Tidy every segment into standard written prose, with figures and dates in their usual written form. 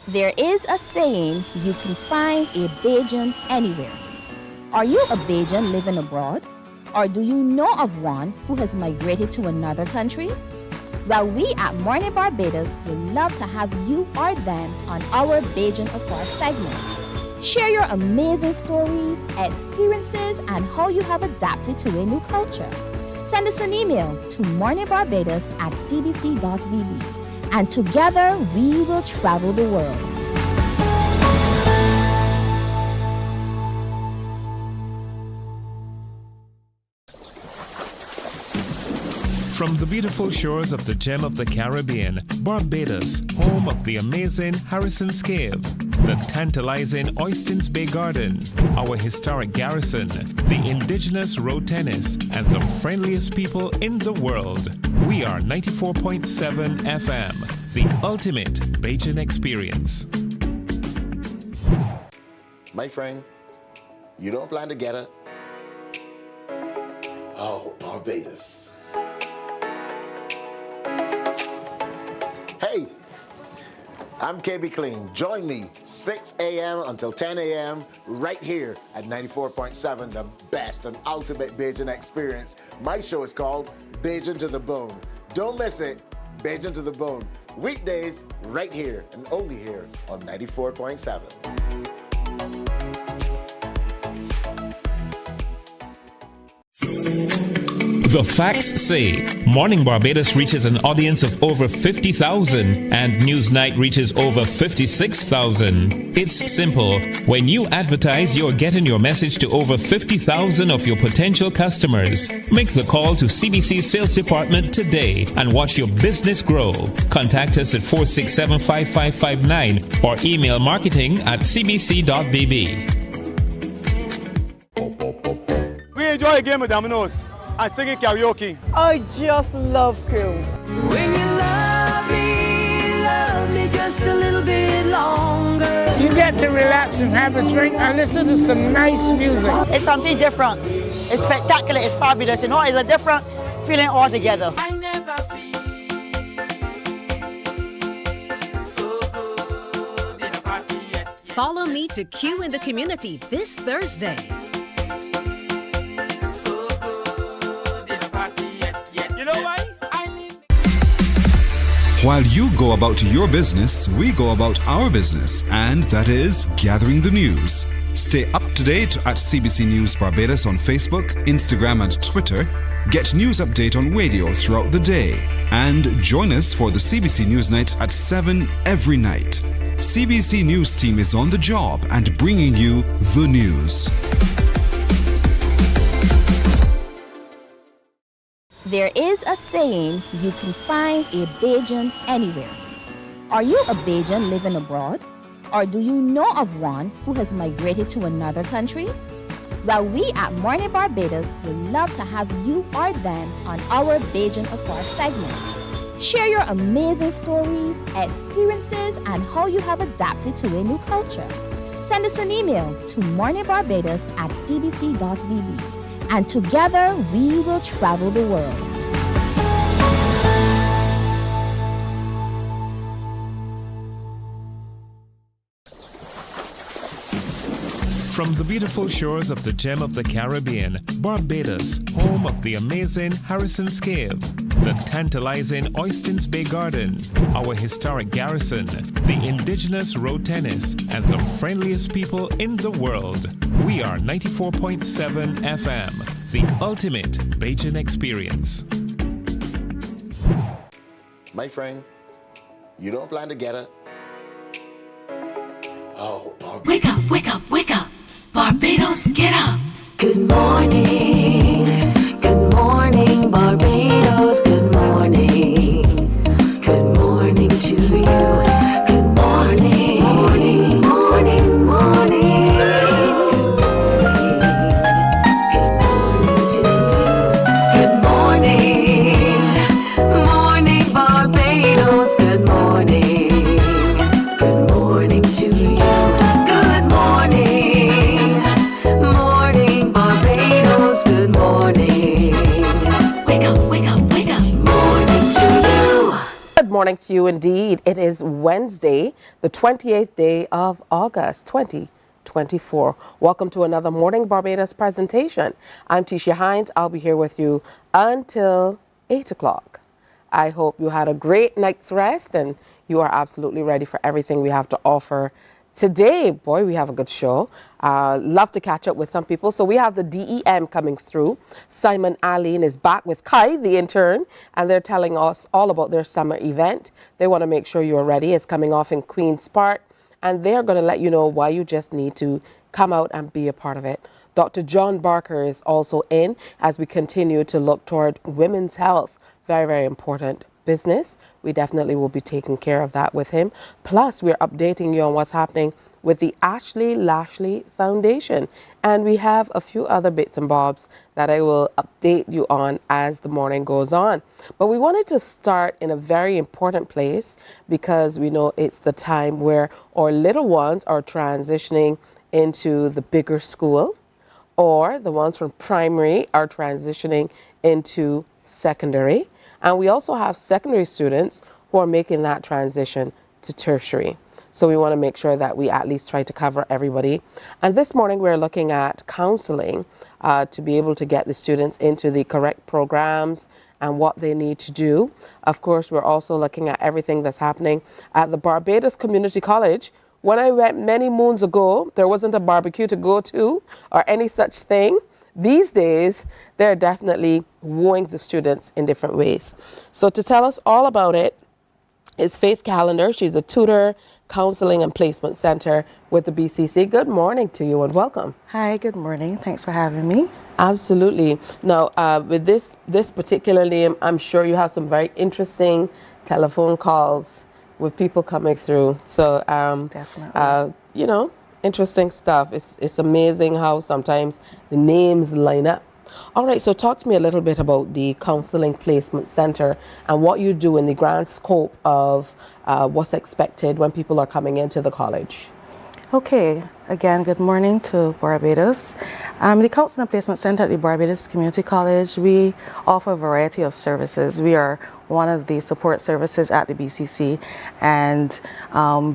There is a saying, you can find a Bajan anywhere. Are you a Bajan living abroad? Or do you know of one who has migrated to another country? Well, we at Mornin Barbados would love to have you or them on our Bajan Affair segment. Share your amazing stories, experiences, and how you have adapted to a new culture. Send us an email to morninbarbados@cbc.vb. And together we will travel the world. From the beautiful shores of the gem of the Caribbean, Barbados, home of the amazing Harrison's Cave, the tantalizing Oystins Bay Garden, our historic garrison, the indigenous road tennis, and the friendliest people in the world. We are 94.7 FM, the ultimate Bajan experience. My friend, you don't plan to get it? Oh, Barbados. Hey, I'm KB Clean. Join me 6 a.m. until 10 a.m. right here at 94.7, the best and ultimate Bajan experience. My show is called Bajan to the Bone. Don't miss it, Bajan to the Bone. Weekdays right here and only here on 94.7. The facts say Morning Barbados reaches an audience of over 50,000 and Newsnight reaches over 56,000. It's simple. When you advertise, you're getting your message to over 50,000 of your potential customers. Make the call to CBC Sales Department today and watch your business grow. Contact us at 467-5559 or email marketing@cbc.bb. We enjoy a game of dominoes and singing karaoke. I just love crew. When you love me just a little bit longer. You get to relax and have a drink and listen to some nice music. It's something different. It's spectacular. It's fabulous. You know, it's a different feeling altogether. I never feel so good in a party yet. Follow me to Q in the community this Thursday. While you go about your business, we go about our business, and that is gathering the news. Stay up to date at CBC News Barbados on Facebook, Instagram, and Twitter. Get news update on radio throughout the day. And join us for the CBC News Night at 7 every night. CBC News team is on the job and bringing you the news. There is a saying, you can find a Bajan anywhere. Are you a Bajan living abroad? Or do you know of one who has migrated to another country? Well, we at Mornin Barbados would love to have you or them on our Bajan Affair segment. Share your amazing stories, experiences, and how you have adapted to a new culture. Send us an email to morninbarbados@cbc.vb. And together we will travel the world. From the beautiful shores of the gem of the Caribbean, Barbados, home of the amazing Harrison's Cave, the tantalizing Oystins Bay Garden, our historic garrison, the indigenous road tennis, and the friendliest people in the world. We are 94.7 FM, the ultimate Bajan experience. My friend, you don't plan to get it? Oh, Barbados. Wake up, wake up, wake up. Barbados, get up. Good morning. Good morning, Barbados. Good morning. Good morning to you. Good morning. Morning, morning, morning. Good morning to you. Good morning. Morning, Barbados. Good morning. Good morning to you. Good morning. Morning, Barbados. morning to you indeed. It is Wednesday, the 28th day of August, 2024. Welcome to another Morning Barbados presentation. I'm Tisha Hines. I'll be here with you until 8 o'clock. I hope you had a great night's rest and you are absolutely ready for everything we have to offer today. Boy, we have a good show. Love to catch up with some people. So we have the DEM coming through. Simon Aline is back with Kai, the intern, and they're telling us all about their summer event. They want to make sure you're ready. It's coming off in Queen's Park, and they're going to let you know why you just need to come out and be a part of it. Dr. John Barker is also in as we continue to look toward women's health. Very, very important business. We definitely will be taking care of that with him. Plus, we're updating you on what's happening with the Ashley Lashley Foundation. And we have a few other bits and bobs that I will update you on as the morning goes on. But we wanted to start in a very important place because we know it's the time where our little ones are transitioning into the bigger school, or the ones from primary are transitioning into secondary. And we also have secondary students who are making that transition to tertiary. So we want to make sure that we at least try to cover everybody. And this morning we're looking at counseling to be able to get the students into the correct programs and what they need to do. Of course, we're also looking at everything that's happening at the Barbados Community College. When I went many moons ago, there wasn't a barbecue to go to or any such thing. These days, they're definitely wooing the students in different ways. So to tell us all about it is Faith Callender. She's a tutor, counseling and placement center with the BCC. Good morning to you and welcome. Hi, good morning. Thanks for having me. Absolutely. Now, with this particular name, I'm sure you have some very interesting telephone calls with people coming through. So, definitely. You know, interesting stuff. It's amazing how sometimes the names line up. All right, so talk to me a little bit about the Counseling Placement Center and what you do in the grand scope of what's expected when people are coming into the college. Okay, again, good morning to Barbados. The Counseling Placement Center at the Barbados Community College, we offer a variety of services. We are one of the support services at the BCC, and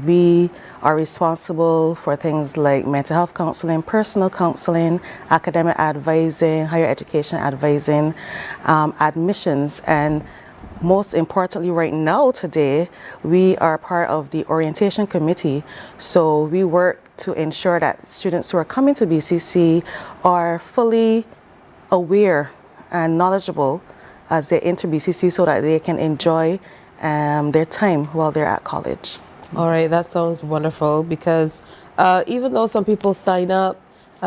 we are responsible for things like mental health counseling, personal counseling, academic advising, higher education advising, admissions, and most importantly right now today, we are part of the orientation committee. So we work to ensure that students who are coming to BCC are fully aware and knowledgeable as they enter BCC so that they can enjoy their time while they're at college. All right, that sounds wonderful because even though some people sign up,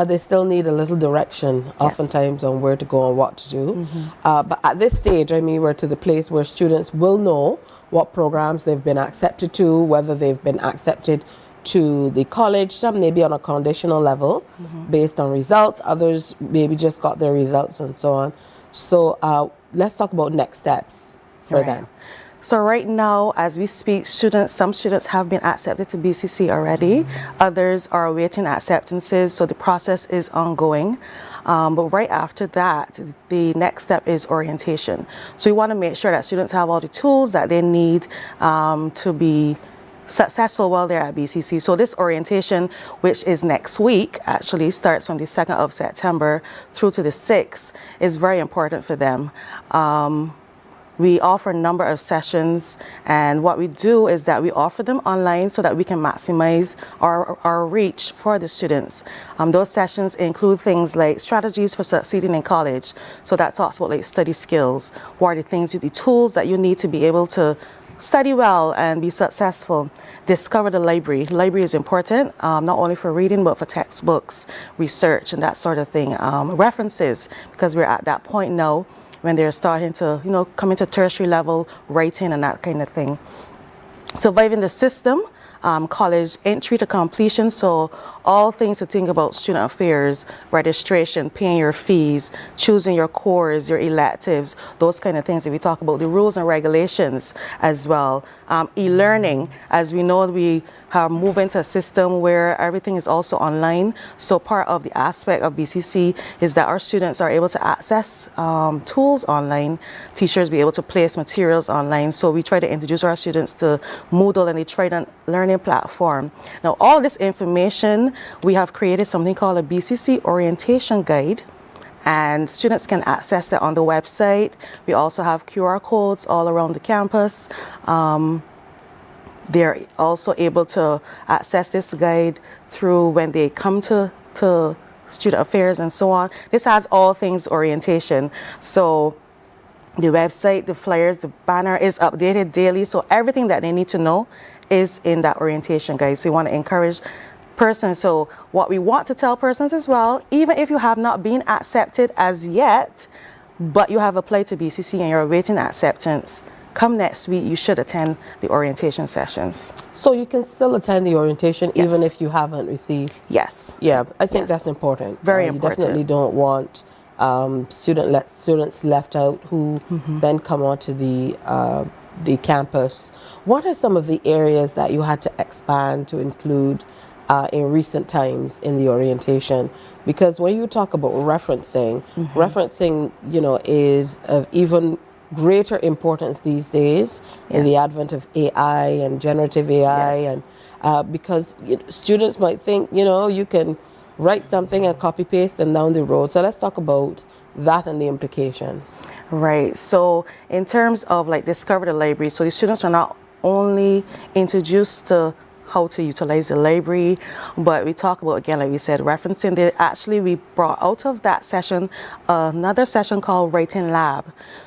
they still need a little direction, oftentimes, on where to go and what to do. But at this stage, I mean, we're to the place where students will know what programs they've been accepted to, whether they've been accepted to the college. Some maybe on a conditional level based on results. Others maybe just got their results and so on. So let's talk about next steps for them. So right now, as we speak, some students have been accepted to BCC already. Others are awaiting acceptances, so the process is ongoing. But right after that, the next step is orientation. So we want to make sure that students have all the tools that they need to be successful while they're at BCC. So this orientation, which is next week, actually starts from the 2nd of September through to the 6th, is very important for them. We offer a number of sessions, and what we do is that we offer them online so that we can maximize our reach for the students. Those sessions include things like strategies for succeeding in college. So that talks about like study skills. What are the things, the tools that you need to be able to study well and be successful. Discover the library. The library is important, not only for reading, but for textbooks, research, and that sort of thing. References, because we're at that point now when they're starting to, come into tertiary level, writing and that kind of thing. Surviving the system, college entry to completion. So all things to think about student affairs, registration, paying your fees, choosing your cores, your electives, those kind of things. If we talk about the rules and regulations as well, e-learning, as we know, we are moving to a system where everything is also online. So part of the aspect of BCC is that our students are able to access tools online, teachers be able to place materials online. So we try to introduce our students to Moodle and the Trident learning platform. Now, all this information, we have created something called a BCC orientation guide, and students can access that on the website. We also have QR codes all around the campus. They're also able to access this guide through when they come to student affairs and so on. This has all things orientation. So the website, the flyers, the banner is updated daily. So everything that they need to know is in that orientation guide. So we want to encourage persons. So what we want to tell persons as well, even if you have not been accepted as yet, but you have applied to BCC and you're awaiting acceptance, come next week, you should attend the orientation sessions. So you can still attend the orientation Yes. even if you haven't received? Yes. Yeah, I think Yes. that's important. Very You important. definitely don't want students left out who then come onto the campus. What are some of the areas that you had to expand to include in recent times in the orientation? Because when you talk about referencing, is of even greater importance these days in the advent of AI and generative AI, and because students might think, you can write something and copy paste and down the road. So let's talk about that and the implications. Right. So in terms of like Discover the Library, so the students are not only introduced to how to utilize the library, but we talk about, again, like we said, referencing. We brought out of that session another session called Writing Lab,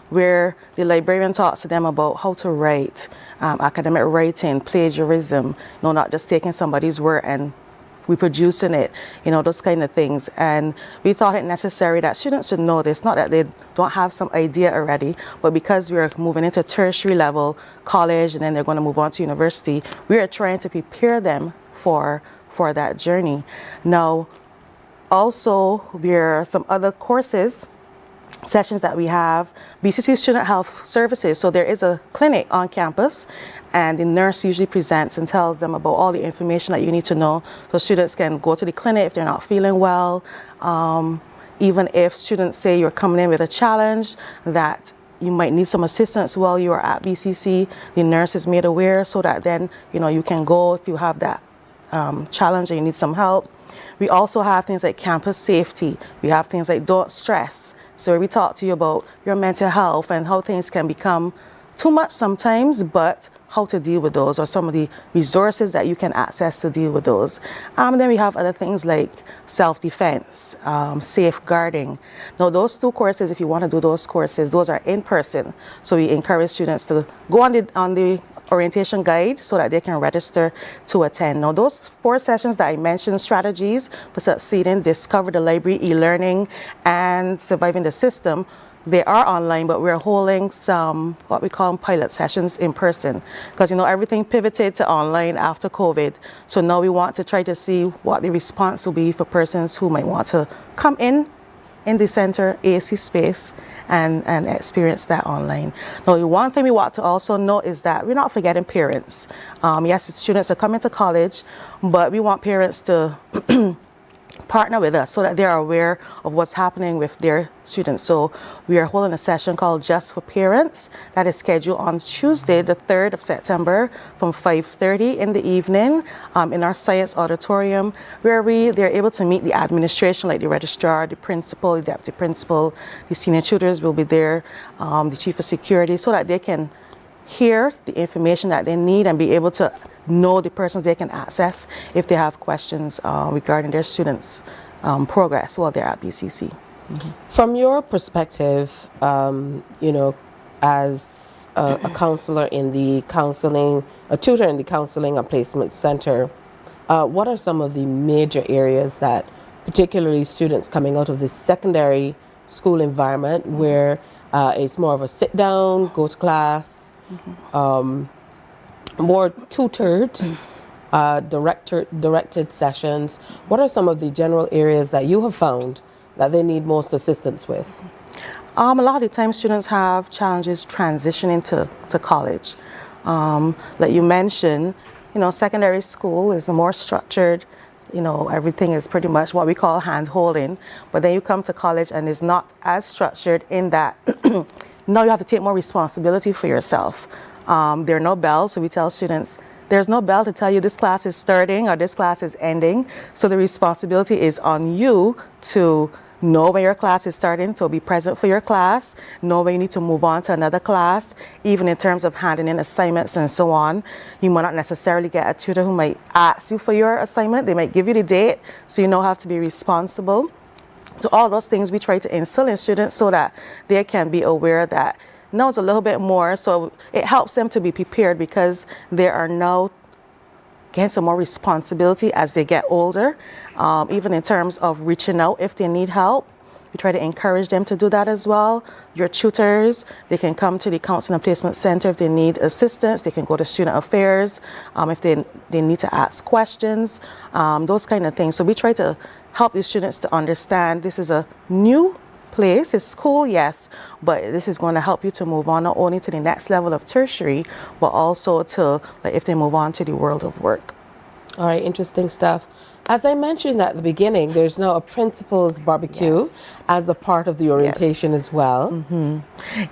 where the librarian talks to them about how to write, academic writing, plagiarism, not just taking somebody's word and reproducing it, those kind of things. And we thought it necessary that students should know this, not that they don't have some idea already, but because we're moving into tertiary level college and then they're going to move on to university, we are trying to prepare them for that journey. Now, also, there are some other courses, sessions that we have. BCC Student Health Services, so there is a clinic on campus, and the nurse usually presents and tells them about all the information that you need to know, so students can go to the clinic if they're not feeling well. Even if students say you're coming in with a challenge that you might need some assistance while you are at BCC, the nurse is made aware so that then you can go if you have that challenge and you need some help. We also have things like campus safety. We have things like don't stress. So we talk to you about your mental health and how things can become too much sometimes, but how to deal with those, or some of the resources that you can access to deal with those. Then we have other things like self-defense, safeguarding. Now those two courses, if you want to do those courses, those are in person. So we encourage students to go on the orientation guide so that they can register to attend. Now those 4 sessions that I mentioned, strategies for succeeding, Discover the Library, e-learning, and surviving the system, they are online, but we're holding some what we call pilot sessions in person, because everything pivoted to online after COVID. So now we want to try to see what the response will be for persons who might want to come in the center AC space and experience that online. Now, the one thing we want to also note is that we're not forgetting parents. Yes, the students are coming to college, but we want parents to partner with us so that they are aware of what's happening with their students. So we are holding a session called Just for Parents that is scheduled on Tuesday, the 3rd of September from 5:30 in the evening in our science auditorium, where they're able to meet the administration, like the registrar, the principal, the deputy principal, the senior tutors will be there, the chief of security, so that they can hear the information that they need and be able to know the persons they can access if they have questions regarding their students' progress while they're at BCC. From your perspective, as a counselor in the counseling, a tutor in the counseling and placement center, what are some of the major areas that particularly students coming out of the secondary school environment where it's more of a sit down, go to class, more tutored, directed sessions. What are some of the general areas that you have found that they need most assistance with? A lot of the time students have challenges transitioning to college. Like you mentioned, secondary school is more structured. Everything is pretty much what we call hand-holding. But then you come to college and it's not as structured in that now you have to take more responsibility for yourself. There are no bells, so we tell students, there's no bell to tell you this class is starting or this class is ending. So the responsibility is on you to know when your class is starting, so be present for your class, know when you need to move on to another class, even in terms of handing in assignments and so on. You might not necessarily get a tutor who might ask you for your assignment. They might give you the date, so you know how to be responsible. So all those things we try to instill in students so that they can be aware that now it's a little bit more, so it helps them to be prepared because they are now getting some more responsibility as they get older, even in terms of reaching out if they need help. We try to encourage them to do that as well. Your tutors, they can come to the Counseling and Placement Center if they need assistance. They can go to Student Affairs if they need to ask questions, those kind of things. So we try to help these students to understand this is a new place. It's school, yes, but this is going to help you to move on not only to the next level of tertiary, but also to if they move on to the world of work. All right, interesting stuff. As I mentioned at the beginning, there's now a principal's barbecue as a part of the orientation as well. Mm-hmm.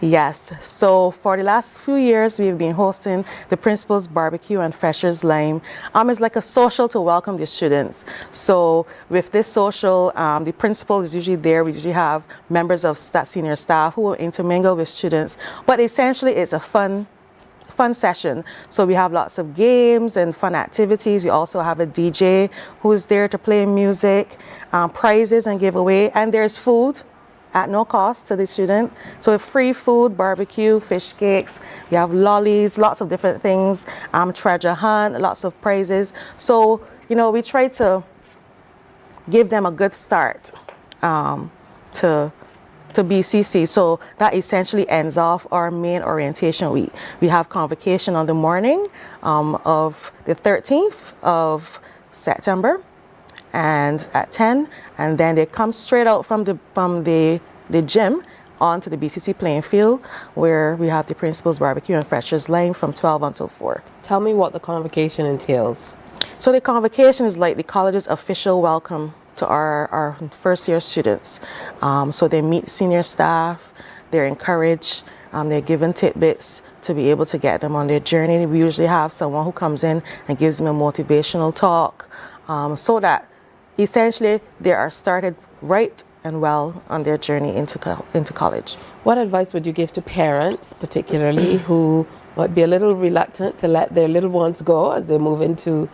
Yes. So for the last few years, we've been hosting the principal's barbecue and Freshers Lime. It's like a social to welcome the students. So with this social, the principal is usually there. We usually have members of senior staff who will intermingle with students. But essentially, it's a fun session. So we have lots of games and fun activities. We also have a DJ who's there to play music, prizes and giveaway, and there's food at no cost to the student. So free food, barbecue, fish cakes, we have lollies, lots of different things, treasure hunt, lots of prizes. So, we try to give them a good start to BCC. So that essentially ends off our main orientation week. We have convocation on the morning of the 13th of September and at 10, and then they come straight out from the gym onto the BCC playing field where we have the principal's barbecue and Freshers Lane from 12 until 4. Tell me what the convocation entails. So the convocation is like the college's official welcome to our first year students. So they meet senior staff, they're encouraged, they're given tidbits to be able to get them on their journey. We usually have someone who comes in and gives them a motivational talk so that essentially they are started right and well on their journey into college. What advice would you give to parents, particularly who might be a little reluctant to let their little ones go as they move into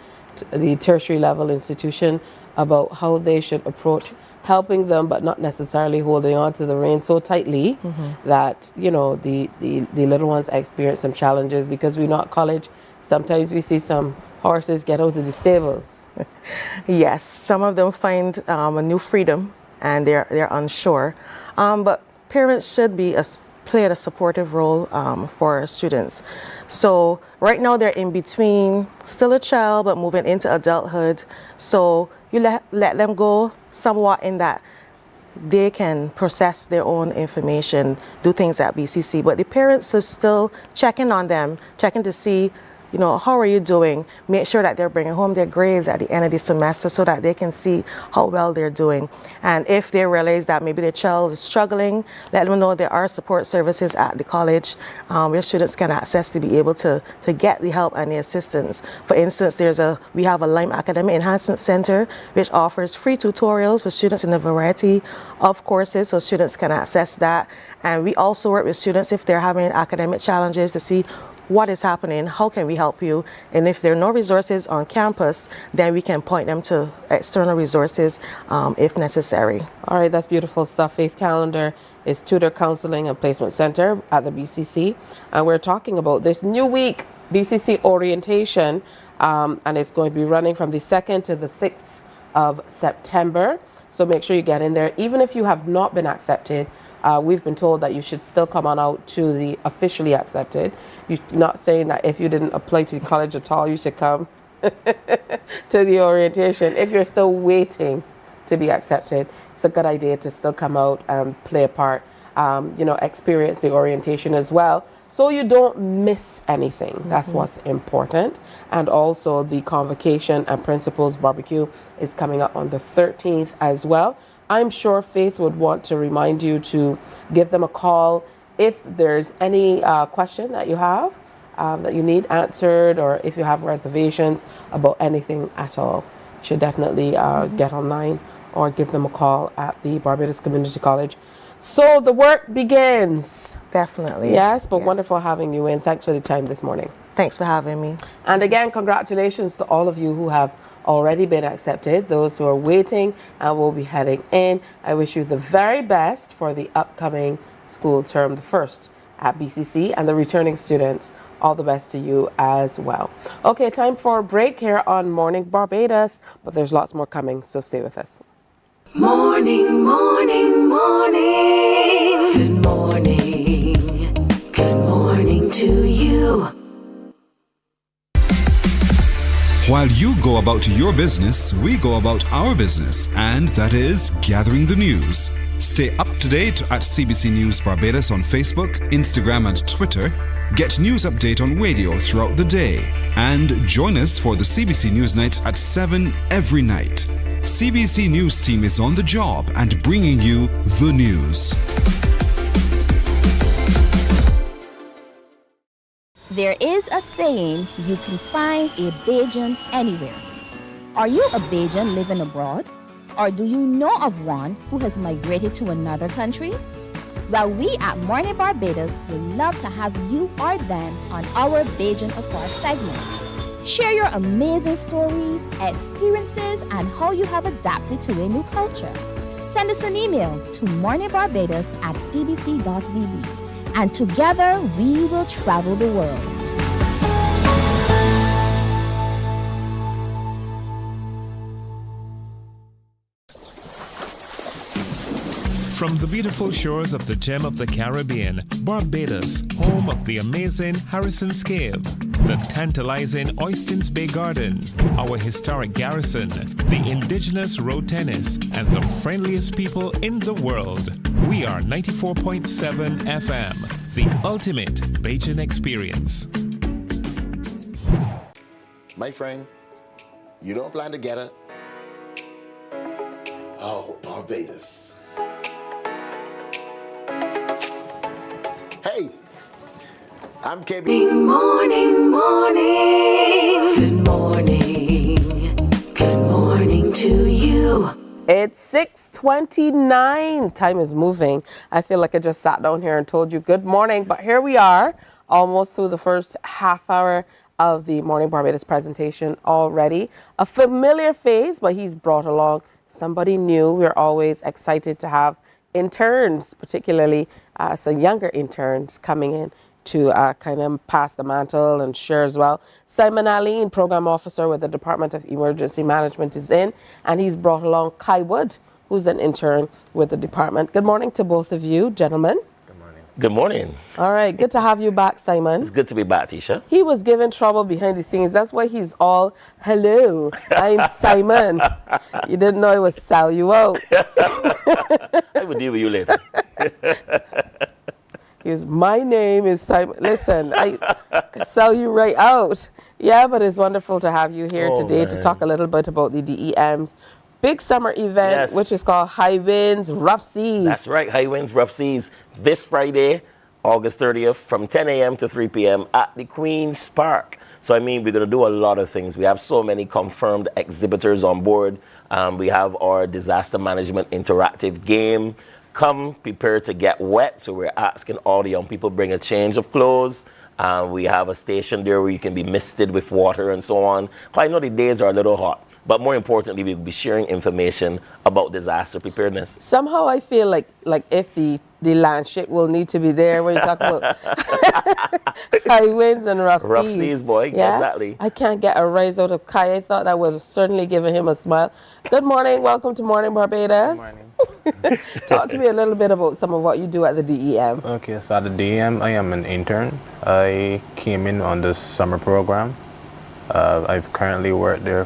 the tertiary level institution, about how they should approach helping them, but not necessarily holding on to the reins so tightly that, the little ones experience some challenges? Because we know at college, sometimes we see some horses get out of the stables. Yes, some of them find a new freedom and they're unsure. But parents should play a supportive role for students. So right now they're in between, still a child, but moving into adulthood. So you let them go somewhat in that they can process their own information, do things at BCC, but the parents are still checking on them, checking to see, how are you doing? Make sure that they're bringing home their grades at the end of the semester so that they can see how well they're doing. And if they realize that maybe their child is struggling, let them know there are support services at the college where students can access to be able to get the help and the assistance. For instance, we have a Lime Academic Enhancement Center which offers free tutorials for students in a variety of courses, so students can access that. And we also work with students if they're having academic challenges to see what is happening, how can we help you, and if there are no resources on campus, then we can point them to external resources if necessary. All right, that's beautiful stuff. Faith Calendar is Tutor Counseling and Placement Center at the BCC, and we're talking about this new week, BCC orientation, and it's going to be running from the 2nd to the 6th of September. So make sure you get in there. Even if you have not been accepted, we've been told that you should still come on out to the officially accepted. You're not saying that if you didn't apply to the college at all, you should come. to the orientation. If you're still waiting to be accepted, it's a good idea to still come out and play a part, experience the orientation as well, so you don't miss anything. That's what's important. And also the convocation and principals barbecue is coming up on the 13th as well. I'm sure Faith would want to remind you to give them a call if there's any question that you have that you need answered, or if you have reservations about anything at all. You should definitely get online or give them a call at the Barbados Community College. So the work begins. Definitely. Yes, but wonderful having you in. Thanks for the time this morning. Thanks for having me. And again, congratulations to all of you who have already been accepted, those who are waiting and will be heading in. I wish you the very best for the upcoming school term, the first at BCC, and the returning students, all the best to you as well. Okay, time for a break here on Morning Barbados, but there's lots more coming, so stay with us. Morning, morning, morning. Good morning. Good morning to you. While you go about your business, we go about our business, and that is gathering the news. Stay up to date at CBC News Barbados on Facebook, Instagram, and Twitter. Get news update on radio throughout the day. And join us for the CBC News Night at 7 every night. CBC News team is on the job and bringing you the news. There is a saying, you can find a Bajan anywhere. Are you a Bajan living abroad? Or do you know of one who has migrated to another country? Well, we at Mornin Barbados would love to have you or them on our Bajan Afar segment. Share your amazing stories, experiences, and how you have adapted to a new culture. Send us an email to morninbarbados@cbc.vb, and together we will travel the world. From the beautiful shores of the gem of the Caribbean, Barbados, home of the amazing Harrison's Cave, the tantalizing Oystins Bay Garden, our historic garrison, the indigenous road tennis, and the friendliest people in the world. We are 94.7 FM, the ultimate Bajan experience. My friend, you don't plan to get it? Oh, Barbados. Hey, I'm KB. Morning, morning. Good morning. Good morning to you. It's 6:29. Time is moving. I feel like I just sat down here and told you good morning, but here we are, almost through the first half hour of the Morning Barbados presentation already. A familiar face, but he's brought along somebody new. We're always excited to have interns, particularly some younger interns coming in to kind of pass the mantle and share as well. Simon Aline, Program Officer with the Department of Emergency Management, is in, and he's brought along Kai Wood, who's an intern with the department. Good morning to both of you, gentlemen. Good morning. All right, good to have you back, Simon. It's good to be back, Tisha. He was given trouble behind the scenes. That's why he's all, hello, I'm Simon. You didn't know I would sell you out. I will deal with you later. He was, my name is Simon. Listen, I sell you right out. Yeah, but it's wonderful to have you here today to talk a little bit about the DEM's big summer event, which is called High Winds, Rough Seas. That's right, High Winds, Rough Seas. This Friday, August 30th, from 10 a.m. to 3 p.m. at the Queen's Park. So, I mean, we're going to do a lot of things. We have so many confirmed exhibitors on board. We have our disaster management interactive game. Come prepared to get wet. So we're asking all the young people bring a change of clothes. We have a station there where you can be misted with water and so on. I know the days are a little hot. But more importantly, we'll be sharing information about disaster preparedness. Somehow I feel like if the landship will need to be there when you talk about high winds and rough seas. Rough seas, boy, exactly. I can't get a rise out of Kai. I thought that would have certainly given him a smile. Good morning. Welcome to Morning Barbados. Good morning. Talk to me a little bit about some of what you do at the DEM. Okay, so at the DEM, I am an intern. I came in on the summer program. I've currently worked there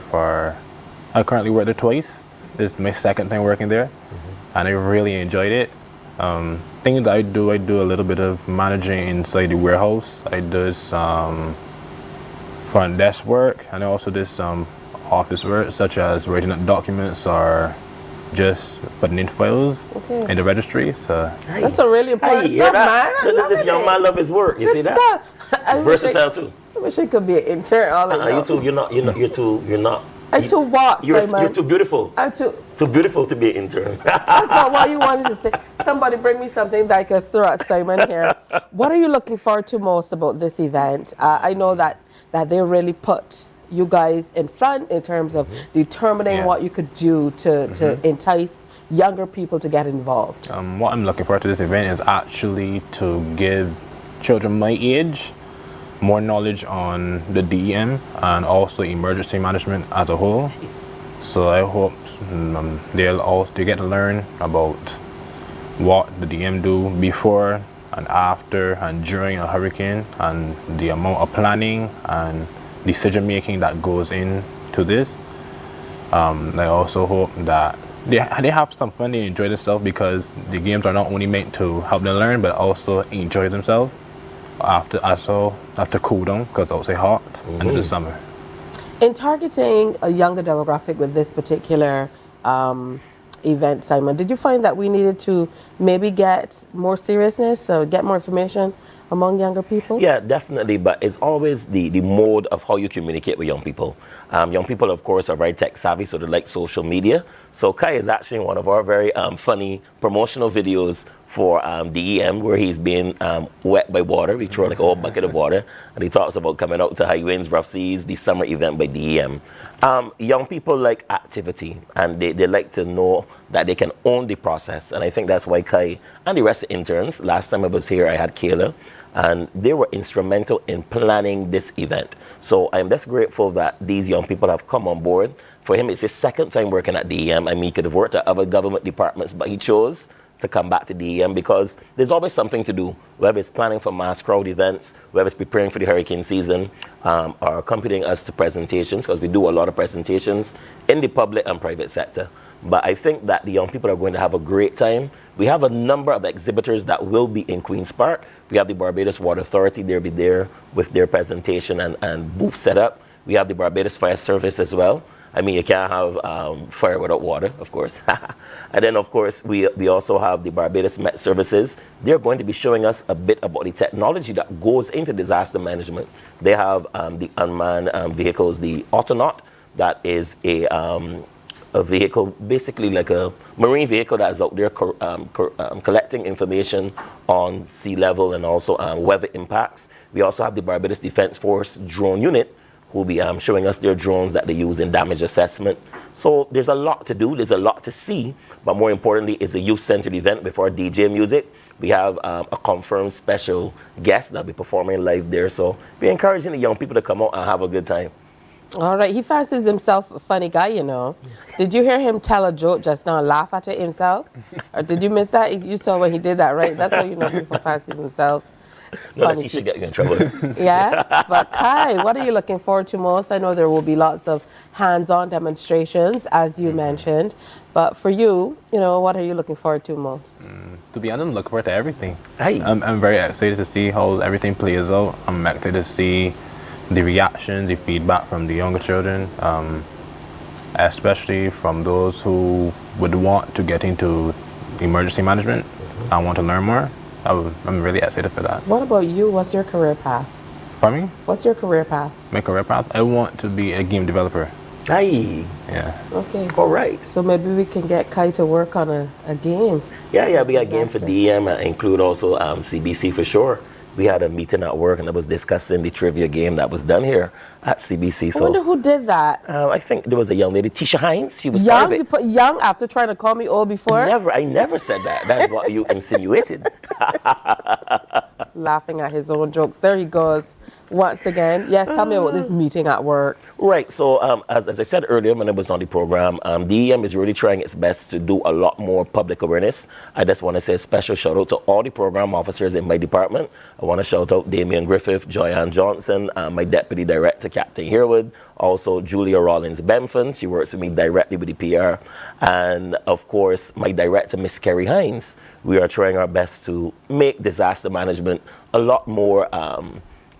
twice. This is my second time working there, and I really enjoyed it. Things that I do a little bit of managing inside the warehouse. I do some front desk work, and I also do some office work, such as writing up documents or just putting in files in the registry. So that's a really important stuff, man. This young man love his work. You see that? It's versatile too. I wish I could be an intern all along. You too. You're not. I'm too what, You're Simon? too beautiful. I'm too beautiful to be an intern. That's not what you wanted to say. Somebody bring me something that I could throw at Simon here. What are you looking forward to most about this event? I know that they really put you guys in front in terms of determining what you could do to entice younger people to get involved. What I'm looking forward to this event is actually to give children my age more knowledge on the DEM and also emergency management as a whole. So I hope they get to learn about what the DEM do before and after and during a hurricane, and the amount of planning and decision making that goes into this. I also hope that they have some fun, they enjoy themselves, because the games are not only meant to help them learn but also enjoy themselves after cool down, because it's outside hot and it's the summer. In targeting a younger demographic with this particular event, Simon, did you find that we needed to maybe get more seriousness or get more information among younger people? Yeah, definitely, but it's always the mode of how you communicate with young people. Young people, of course, are very tech savvy, so they like social media. So Kai is actually in one of our very funny promotional videos for DEM, where he's being wet by water. We throw like a whole bucket of water, and he talks about coming out to high winds, rough seas, the summer event by DEM. Young people like activity, and they like to know that they can own the process. And I think that's why Kai and the rest of the interns, last time I was here, I had Kayla, and they were instrumental in planning this event. So I'm just grateful that these young people have come on board. For him, it's his second time working at DEM. I mean, he could have worked at other government departments, but he chose to come back to DEM because there's always something to do, whether it's planning for mass crowd events, whether it's preparing for the hurricane season, or accompanying us to presentations, because we do a lot of presentations in the public and private sector. But I think that the young people are going to have a great time. We have a number of exhibitors that will be in Queen's Park. We have the Barbados Water Authority, they'll be there with their presentation and booth set up. We have the Barbados Fire Service as well. I mean, you can't have fire without water, of course. And then, of course, we also have the Barbados Met Services. They're going to be showing us a bit about the technology that goes into disaster management. They have the unmanned vehicles, the Autonaut, that is a vehicle, basically like a marine vehicle that is out there collecting information on sea level and also weather impacts. We also have the Barbados Defense Force drone unit, who will be showing us their drones that they use in damage assessment. So there's a lot to do, there's a lot to see, but more importantly, it's a youth-centered event before DJ music. We have a confirmed special guest that'll be performing live there. So we're encouraging the young people to come out and have a good time. All right, he fancies himself a funny guy, you know. Did you hear him tell a joke just now and laugh at it himself? Or did you miss that? You saw when he did that, right? That's how you know people fancy themselves. No, that should get you in trouble. Yeah, but Kai, what are you looking forward to most? I know there will be lots of hands-on demonstrations, as you mentioned. But for you, you know, what are you looking forward to most? To be honest, I'm looking forward to everything. Hey. I'm very excited to see how everything plays out. I'm excited to see the reactions, the feedback from the younger children, especially from those who would want to get into emergency management and want to learn more. I'm really excited for that. What about you? What's your career path? Pardon me? What's your career path? My career path? I want to be a game developer. Aye. Yeah. Okay. All right. So maybe we can get Kai to work on a game. Yeah, we got a game for DEM, include also CBC for sure. We had a meeting at work and I was discussing the trivia game that was done here at CBC. I wonder who did that. I think there was a young lady, Tisha Hines. She was young. part of it. You put young after trying to call me old before? I never said that. That's what you insinuated. Laughing at his own jokes. There he goes. once again. Yes, tell me about this meeting at work. Right. So as I said earlier when I was on the program, DEM is really trying its best to do a lot more public awareness. I just want to say a special shout out to all the program officers in my department. I want to shout out Damian Griffith, Joyanne Johnson, my deputy director, Captain Herwood, also Julia Rollins Benford. She works with me directly with the PR. And of course, my director, Miss Kerry Hines. We are trying our best to make disaster management a lot more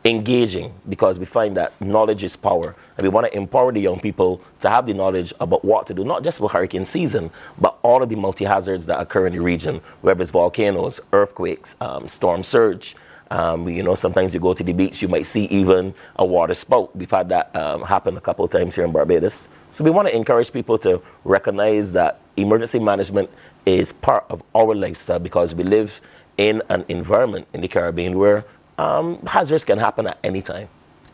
engaging, because we find that knowledge is power, and we want to empower the young people to have the knowledge about what to do, not just for hurricane season, but all of the multi-hazards that occur in the region, whether it's volcanoes, earthquakes, storm surge. Sometimes you go to the beach, you might see even a water spout. We've had that happen a couple of times here in Barbados. So we want to encourage people to recognize that emergency management is part of our lifestyle, because we live in an environment in the Caribbean where hazards can happen at any time.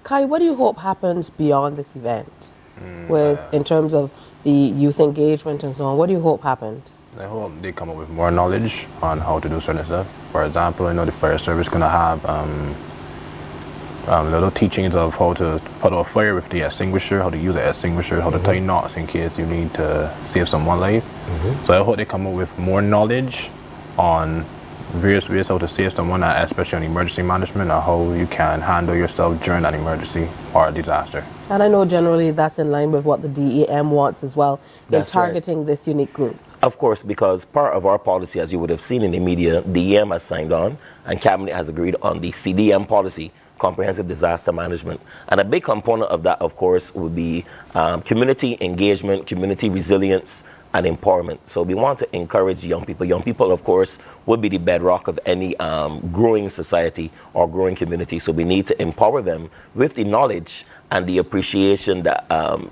Kai, what do you hope happens beyond this event in terms of the youth engagement and so on? What do you hope happens? I hope they come up with more knowledge on how to do certain stuff. For example, I know the fire service is going to have little teachings of how to put out a fire with the extinguisher, how to use the extinguisher, how to tie knots in case you need to save someone's life. So I hope they come up with more knowledge on various ways how to save someone, especially on emergency management, or how you can handle yourself during an emergency or a disaster. And I know generally that's in line with what the DEM wants as well, in targeting this unique group. Of course, because part of our policy, as you would have seen in the media, DEM has signed on and Cabinet has agreed on the CDM policy, Comprehensive Disaster Management. And a big component of that, of course, would be community engagement, community resilience, and empowerment. So we want to encourage young people. Young people, of course, would be the bedrock of any growing society or growing community. So we need to empower them with the knowledge and the appreciation that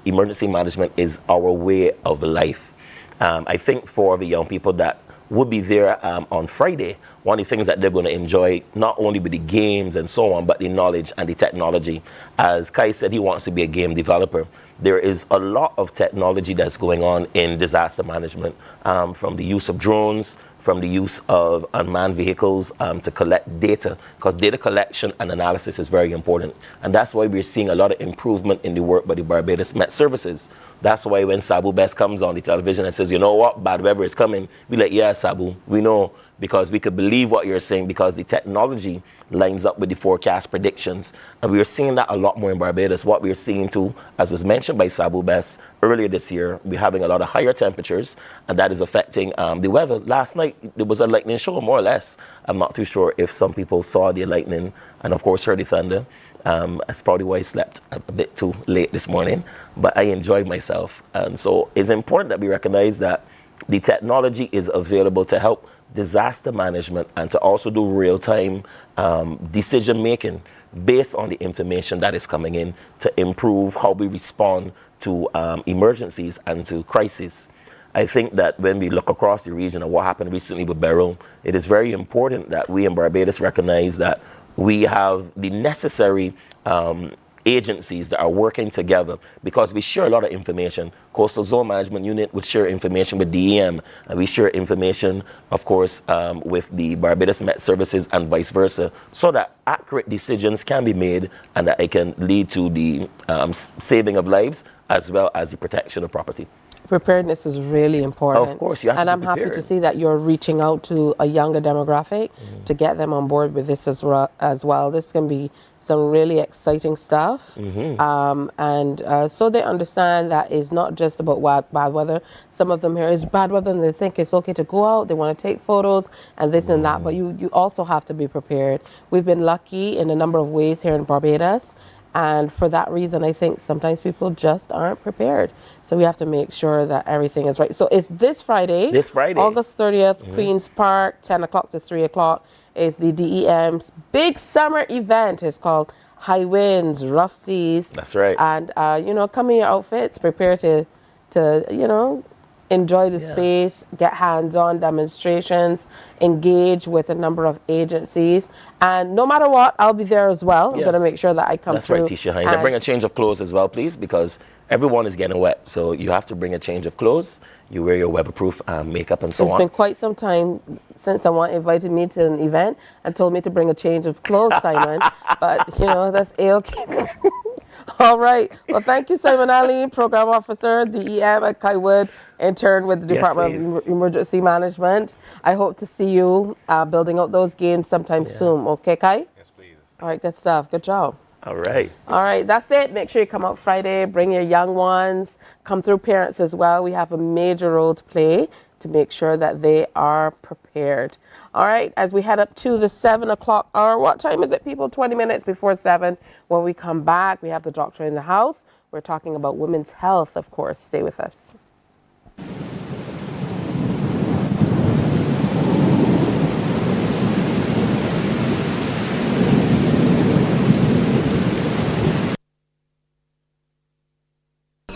emergency management is our way of life. I think for the young people that would be there on Friday, one of the things that they're going to enjoy, not only with the games and so on, but the knowledge and the technology. As Kai said, he wants to be a game developer. There is a lot of technology that's going on in disaster management, from the use of drones, from the use of unmanned vehicles to collect data, because data collection and analysis is very important. And that's why we're seeing a lot of improvement in the work by the Barbados Met Services. That's why when Sabu Best comes on the television and says, you know what, bad weather is coming, we're like, yeah, Sabu, we know, because we could believe what you're saying, because the technology lines up with the forecast predictions. And we are seeing that a lot more in Barbados. What we're seeing too, as was mentioned by Sabu Best earlier this year, we're having a lot of higher temperatures, and that is affecting the weather. Last night, there was a lightning show, more or less. I'm not too sure if some people saw the lightning and, of course, heard the thunder. That's probably why I slept a bit too late this morning, but I enjoyed myself. And so it's important that we recognize that the technology is available to help disaster management and to also do real-time decision making based on the information that is coming in to improve how we respond to emergencies and to crises. I think that when we look across the region and what happened recently with Beryl, it is very important that we in Barbados recognize that we have the necessary agencies that are working together, because we share a lot of information. Coastal Zone Management Unit would share information with DEM, and we share information, of course, with the Barbados Met Services and vice versa, so that accurate decisions can be made and that it can lead to the saving of lives as well as the protection of property. Preparedness is really important. Of course, you have and to I'm be happy prepared. to see that you're reaching out to a younger demographic to get them on board with this as well. This can be some really exciting stuff. So they understand that it's not just about bad weather. Some of them here is bad weather and they think it's okay to go out, they want to take photos and this and that, but you also have to be prepared. We've been lucky in a number of ways here in Barbados. And for that reason, I think sometimes people just aren't prepared. So we have to make sure that everything is right. So it's this Friday. This Friday. August 30th, Queen's Park, 10 o'clock to 3 o'clock. Is the DEM's big summer event. It's called High Winds, Rough Seas. That's right. And, come in your outfits, prepare to enjoy the space, get hands-on demonstrations, engage with a number of agencies, and no matter what, I'll be there as well. I'm going to make sure that I come through. That's right, Tisha Hines. And bring a change of clothes as well, please, because everyone is getting wet, so you have to bring a change of clothes. You wear your weatherproof makeup and so on. It's been quite some time since someone invited me to an event and told me to bring a change of clothes, Simon. But, you know, that's A-okay. All right. Well, thank you, Simon Ali, Program Officer, DEM at Kaiwood, intern with the Department of Emergency Management. I hope to see you building out those games sometime soon. Okay, Kai? Yes, please. All right, good stuff. Good job. All right. All right, that's it. Make sure you come out Friday. Bring your young ones. Come through parents as well. We have a major role to play to make sure that they are prepared. All right, as we head up to the 7 o'clock hour, what time is it, people? 20 minutes before 7. When we come back, we have the doctor in the house. We're talking about women's health, of course. Stay with us.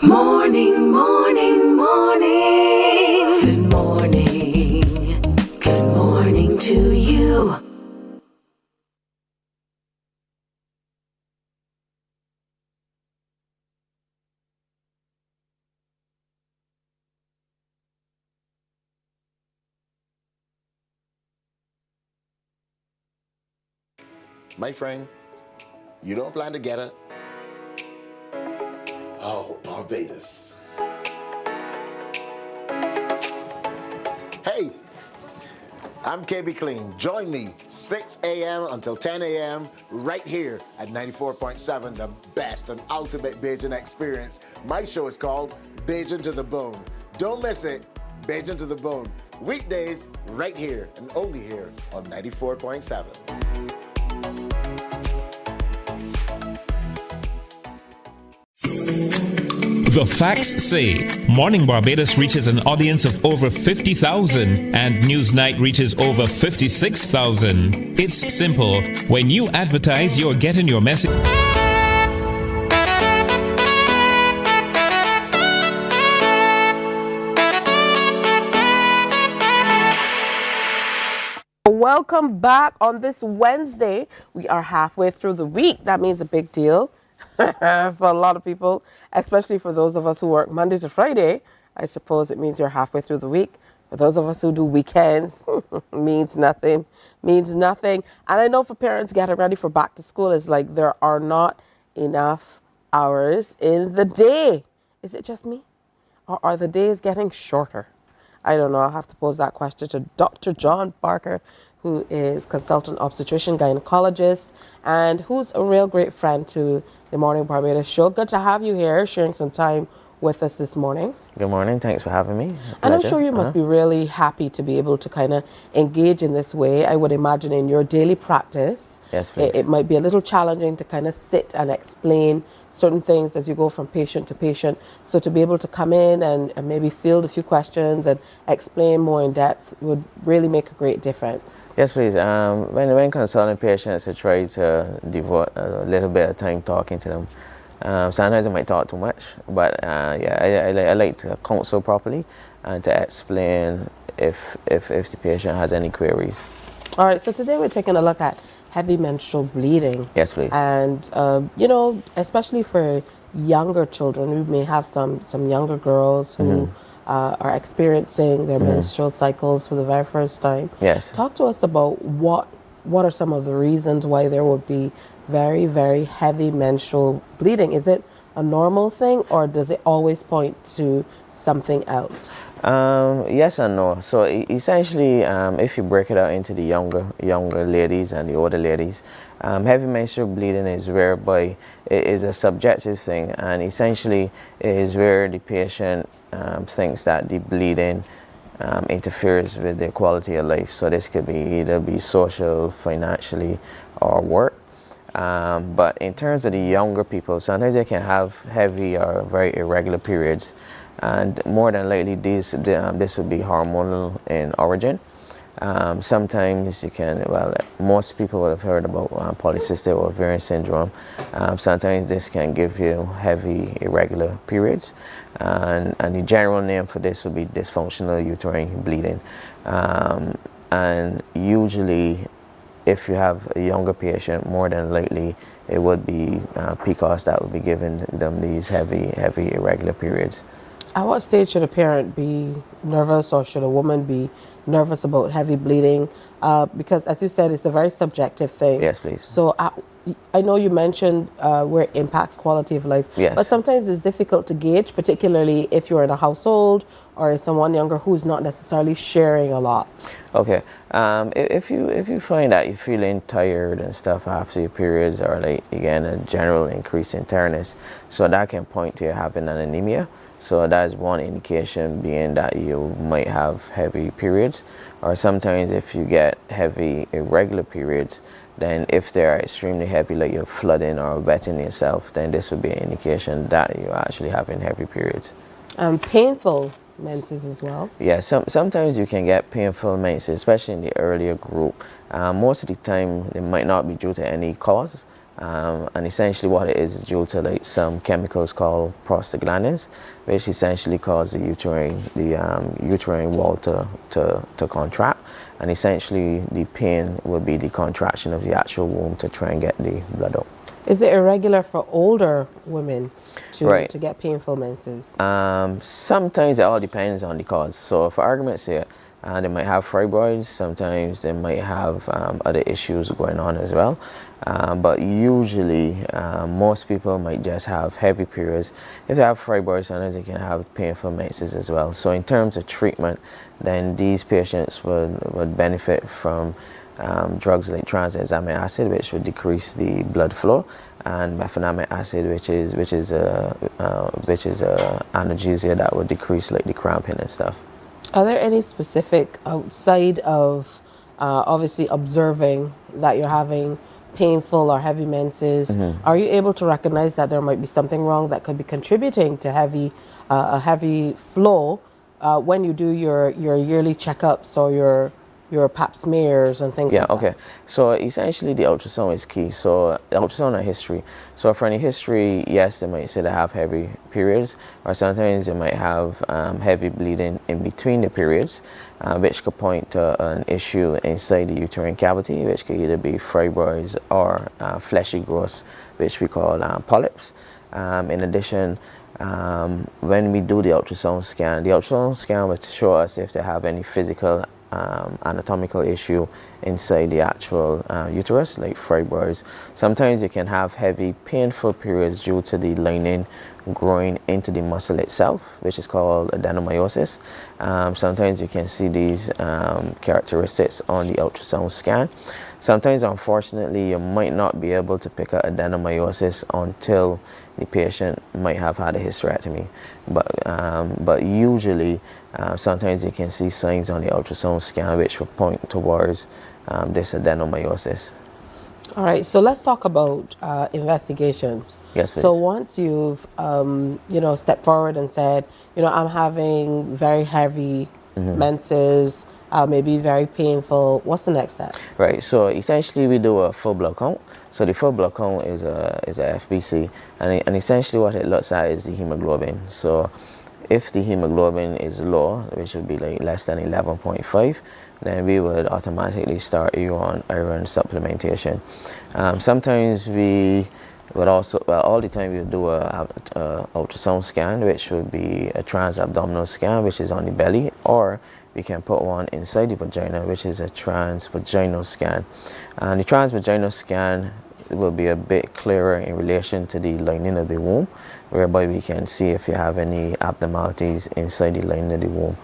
Morning, morning, morning. Good morning. Good morning to you. My friend, you don't plan to get it? Oh, Barbados. Hey, I'm KB Clean. Join me 6 a.m. until 10 a.m. right here at 94.7, the best and ultimate Bajan experience. My show is called Bajan to the Bone. Don't miss it, Bajan to the Bone. Weekdays right here and only here on 94.7. The facts say Morning Barbados reaches an audience of over 50,000 and Newsnight reaches over 56,000. It's simple. When you advertise, you're getting your message. Welcome back on this Wednesday. We are halfway through the week. That means a big deal. For a lot of people, especially for those of us who work Monday to Friday, I suppose it means you're halfway through the week. For those of us who do weekends, means nothing. And I know for parents getting ready for back to school, it's like there are not enough hours in the day. Is it just me? Or are the days getting shorter? I don't know. I'll have to pose that question to Dr. John Barker, who is consultant obstetrician gynecologist and who's a real great friend to the Morning Barbados show. Good to have you here, sharing some time with us this morning. Good morning. Thanks for having me. And I'm sure you must be really happy to be able to kind of engage in this way. I would imagine in your daily practice, yes, please. It might be a little challenging to kind of sit and explain certain things as you go from patient to patient. So to be able to come in and maybe field a few questions and explain more in depth would really make a great difference. Yes, please. When consulting patients, I try to devote a little bit of time talking to them. Sometimes I might talk too much, but I like to counsel properly and to explain if the patient has any queries. All right, so today we're taking a look at heavy menstrual bleeding. Yes, please. And, you know, especially for younger children, we may have some younger girls who are experiencing their menstrual cycles for the very first time. Yes. Talk to us about what are some of the reasons why there would be very, very heavy menstrual bleeding. Is it a normal thing or does it always point to something else? Yes and no. So essentially, if you break it out into the younger ladies and the older ladies, heavy menstrual bleeding is whereby it is a subjective thing, and essentially it is where the patient thinks that the bleeding interferes with their quality of life. So this could be either social, financially, or work. But in terms of the younger people, sometimes they can have heavy or very irregular periods, and more than likely this would be hormonal in origin. Sometimes you can, well, most people would have heard about polycystic ovarian syndrome. Sometimes this can give you heavy, irregular periods. And the general name for this would be dysfunctional uterine bleeding. And usually, if you have a younger patient, more than likely, it would be PCOS that would be giving them these heavy, irregular periods. At what stage should a parent be nervous, or should a woman be nervous about heavy bleeding? Because, as you said, it's a very subjective thing. Yes, please. So I know you mentioned where it impacts quality of life. Yes. But sometimes it's difficult to gauge, particularly if you're in a household or someone younger who's not necessarily sharing a lot. Okay. If you find that you're feeling tired and stuff after your periods, or like again a general increase in tiredness, so that can point to you having an anemia. So that is one indication, being that you might have heavy periods. Or sometimes if you get heavy irregular periods, then if they're extremely heavy, like you're flooding or wetting yourself, then this would be an indication that you're actually having heavy periods. Painful menses as well? Yeah, sometimes you can get painful menses, especially in the earlier group. Most of the time, it might not be due to any cause. And essentially what it is due to like some chemicals called prostaglandins, which essentially cause the uterine wall to contract, and essentially the pain will be the contraction of the actual womb to try and get the blood out. Is it irregular for older women Right. to get painful menses? Sometimes it all depends on the cause. So for argument's sake, they might have fibroids, sometimes they might have other issues going on as well. But usually, most people might just have heavy periods. If they have fibroids, sometimes they can have painful menses as well. So in terms of treatment, then these patients would benefit from drugs like tranexamic acid, which would decrease the blood flow, and mefenamic acid, which is a analgesia that would decrease like the cramping and stuff. Are there any specific, outside of obviously observing that you're having painful or heavy menses, are you able to recognize that there might be something wrong that could be contributing to a heavy flow when you do your yearly checkups or your pap smears and things like that? Okay. So essentially the ultrasound is key. So the ultrasound and history. So for any history, yes, they might say they have heavy periods, or sometimes they might have heavy bleeding in between the periods, which could point to an issue inside the uterine cavity, which could either be fibroids or fleshy growths, which we call polyps. In addition, when we do the ultrasound scan will show us if they have any physical anatomical issue inside the actual uterus, like fibroids. Sometimes you can have heavy, painful periods due to the lining growing into the muscle itself, which is called adenomyosis. Sometimes you can see these characteristics on the ultrasound scan. Sometimes, unfortunately, you might not be able to pick up adenomyosis until the patient might have had a hysterectomy. But usually, sometimes you can see signs on the ultrasound scan which will point towards this adenomyosis. All right, so let's talk about investigations. Yes, please. So once you've, stepped forward and said, I'm having very heavy menses, maybe very painful, what's the next step? Right, so essentially we do a full blood count. So the full blood count is a FBC, and essentially what it looks at is the hemoglobin. So if the hemoglobin is low, which would be like less than 11.5, then we would automatically start you on iron supplementation. Sometimes we would also, all the time we would do a ultrasound scan, which would be a transabdominal scan, which is on the belly, or we can put one inside the vagina, which is a transvaginal scan. And the transvaginal scan will be a bit clearer in relation to the lining of the womb, whereby we can see if you have any abnormalities inside the lining of the womb.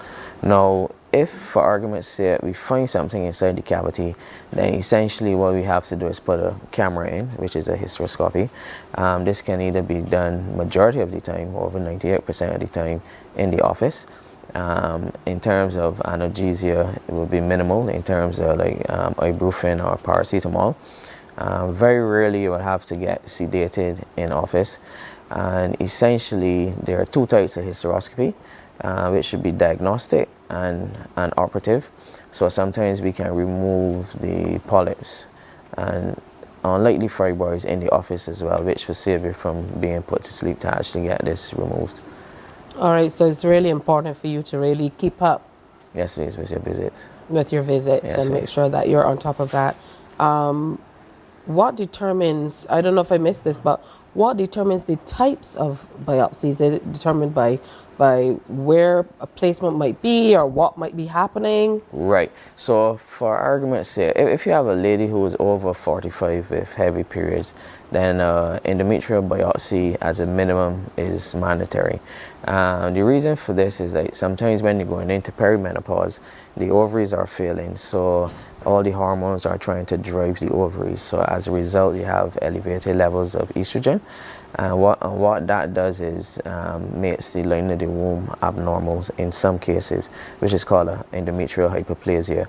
Now, if for argument's sake we find something inside the cavity, then essentially what we have to do is put a camera in, which is a hysteroscopy. This can either be done majority of the time, over 98% of the time, in the office. In terms of analgesia, it will be minimal in terms of like ibuprofen or paracetamol. Very rarely you will have to get sedated in office. And essentially there are two types of hysteroscopy, which should be diagnostic and operative. So sometimes we can remove the polyps and unlikely fibroids in the office as well, which will save you from being put to sleep to actually get this removed. All right, so it's really important for you to really keep up. Yes, please, with your visits. With your visits, yes, and make sure that you're on top of that. What determines, I don't know if I missed this, but what determines the types of biopsies? Is it determined by where a placement might be or what might be happening? Right. So for argument's sake, if you have a lady who is over 45 with heavy periods, then endometrial biopsy as a minimum is mandatory. The reason for this is that sometimes when you're going into perimenopause, the ovaries are failing, so all the hormones are trying to drive the ovaries. So as a result, you have elevated levels of estrogen. And what that does is makes the lining of the womb abnormal in some cases, which is called endometrial hyperplasia.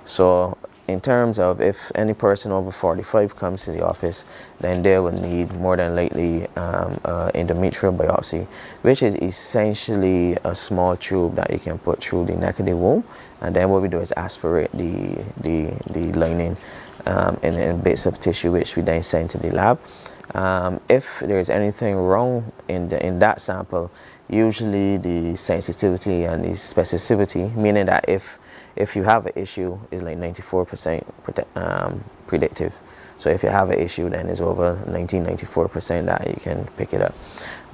So in terms of if any person over 45 comes to the office, then they will need more than likely endometrial biopsy, which is essentially a small tube that you can put through the neck of the womb, and then what we do is aspirate the lining in bits of tissue, which we then send to the lab. If there is anything wrong in that sample, usually the sensitivity and the specificity, meaning that if you have an issue, is like 94% predictive. So if you have an issue, then it's over 94% that you can pick it up.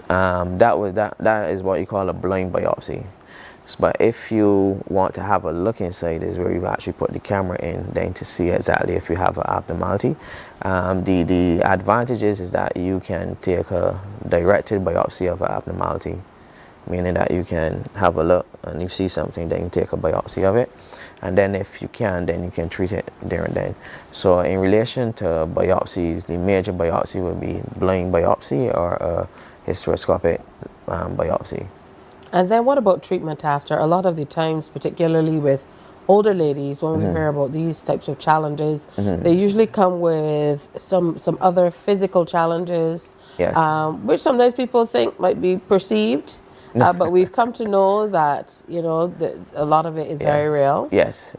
That is what you call a blind biopsy. But if you want to have a look inside, is where you actually put the camera in then to see exactly if you have an abnormality. The advantages is that you can take a directed biopsy of an abnormality, meaning that you can have a look and you see something, then you take a biopsy of it. And then if you can, then you can treat it there and then. So in relation to biopsies, the major biopsy would be blind biopsy or a hysteroscopic biopsy. And then what about treatment after? A lot of the times, particularly with older ladies, when we hear about these types of challenges, they usually come with some other physical challenges, yes. Which sometimes people think might be perceived, but we've come to know that, you know, a lot of it is very real. Yes.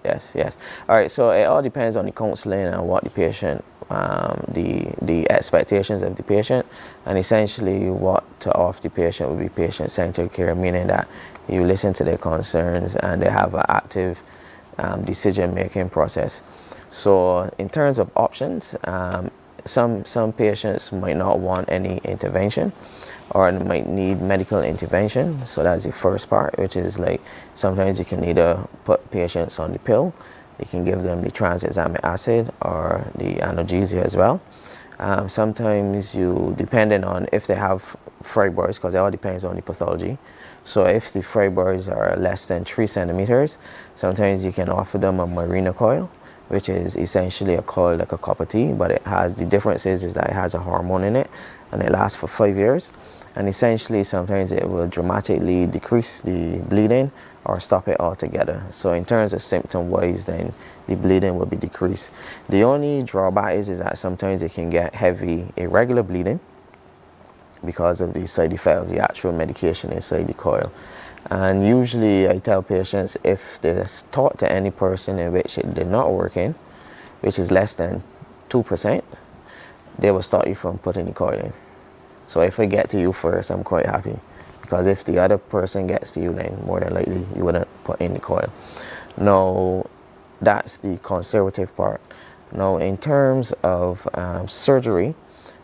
All right, so it all depends on the counseling and what the patient, the expectations of the patient, and essentially what to offer the patient would be patient-centered care, meaning that you listen to their concerns and they have an active decision-making process. So in terms of options, some patients might not want any intervention or might need medical intervention. So that's the first part, which is like sometimes you can either put patients on the pill, you can give them the tranexamic acid or the analgesia as well. Sometimes you, depending on if they have fibroids, because it all depends on the pathology. So if the fibroids are less than 3 centimeters, sometimes you can offer them a Mirena coil, which is essentially a coil like a copper T, but it has, the difference is that it has a hormone in it and it lasts for 5 years. And essentially sometimes it will dramatically decrease the bleeding or stop it altogether. So in terms of symptom wise, then the bleeding will be decreased. The only drawback is that sometimes it can get heavy irregular bleeding because of the side effect of the actual medication inside the coil. And usually I tell patients, if they're taught to any person in which it did not work in, which is less than 2%, they will stop you from putting the coil in. So if I get to you first, I'm quite happy, because if the other person gets to you, then more than likely you wouldn't put in the coil. Now, that's the conservative part. Now, in terms of surgery,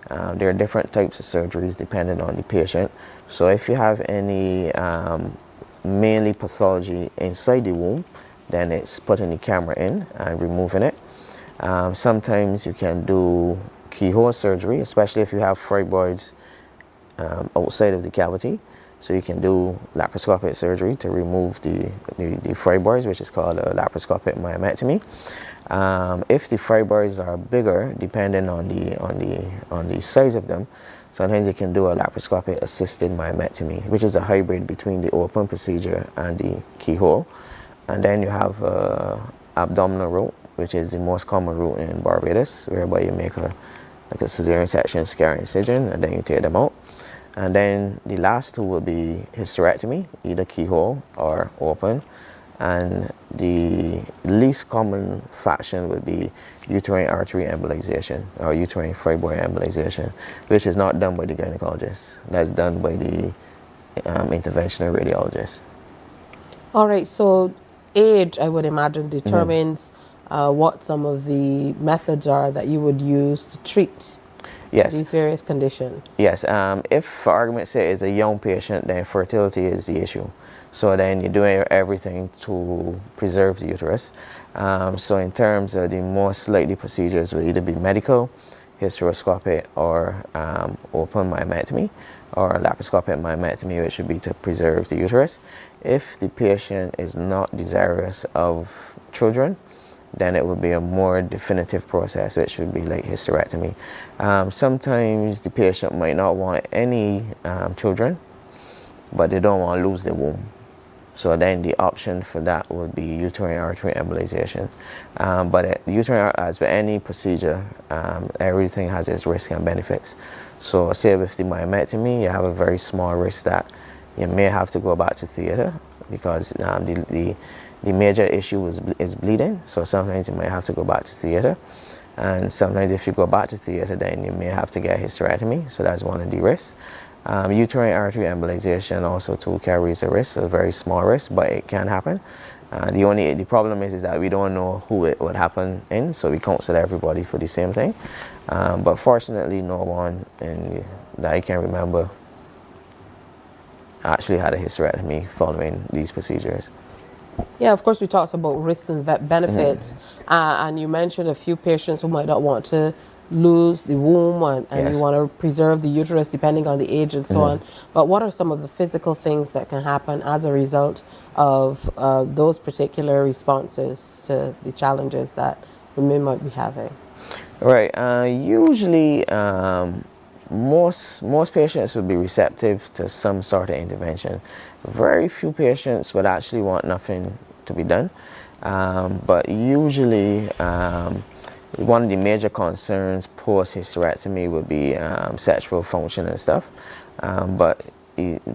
there are different types of surgeries depending on the patient. So if you have any mainly pathology inside the womb, then it's putting the camera in and removing it. Sometimes you can do keyhole surgery, especially if you have fibroids outside of the cavity. So you can do laparoscopic surgery to remove the fibroids, which is called a laparoscopic myomectomy. If the fibroids are bigger, depending on the size of them, sometimes you can do a laparoscopic assisted myomectomy, which is a hybrid between the open procedure and the keyhole. And then you have abdominal route, which is the most common route in Barbados, whereby you make a cesarean section, scar incision, and then you take them out. And then the last two will be hysterectomy, either keyhole or open. And the least common fraction would be uterine artery embolization or uterine fibroid embolization, which is not done by the gynecologist. That's done by the interventional radiologist. All right, so age, I would imagine, determines what some of the methods are that you would use to treat these various conditions. Yes, if, for argument's sake, it's a young patient, then fertility is the issue. So then you're doing everything to preserve the uterus. So in terms of the most likely procedures will either be medical, hysteroscopic, or open myomectomy, or laparoscopic myomectomy, which would be to preserve the uterus. If the patient is not desirous of children, then it would be a more definitive process, which would be like hysterectomy. Sometimes the patient might not want any children, but they don't want to lose the womb. So then the option for that would be uterine artery embolization. But uterine, as with any procedure, everything has its risks and benefits. So say with the myomectomy, you have a very small risk that you may have to go back to theater because the major issue is bleeding. So sometimes you might have to go back to theater. And sometimes if you go back to theater, then you may have to get hysterectomy. So that's one of the risks. Uterine artery embolization also too carries a risk, a very small risk, but it can happen. The problem is that we don't know who it would happen in, so we counsel everybody for the same thing. But fortunately, no one that I can remember actually had a hysterectomy following these procedures. Yeah, of course, we talked about risks and benefits, and you mentioned a few patients who might not want to lose the womb and you want to preserve the uterus depending on the age and so on. But what are some of the physical things that can happen as a result of those particular responses to the challenges that women might be having? Right. Usually, most patients would be receptive to some sort of intervention. Very few patients would actually want nothing to be done. But usually, one of the major concerns post-hysterectomy would be sexual function and stuff. But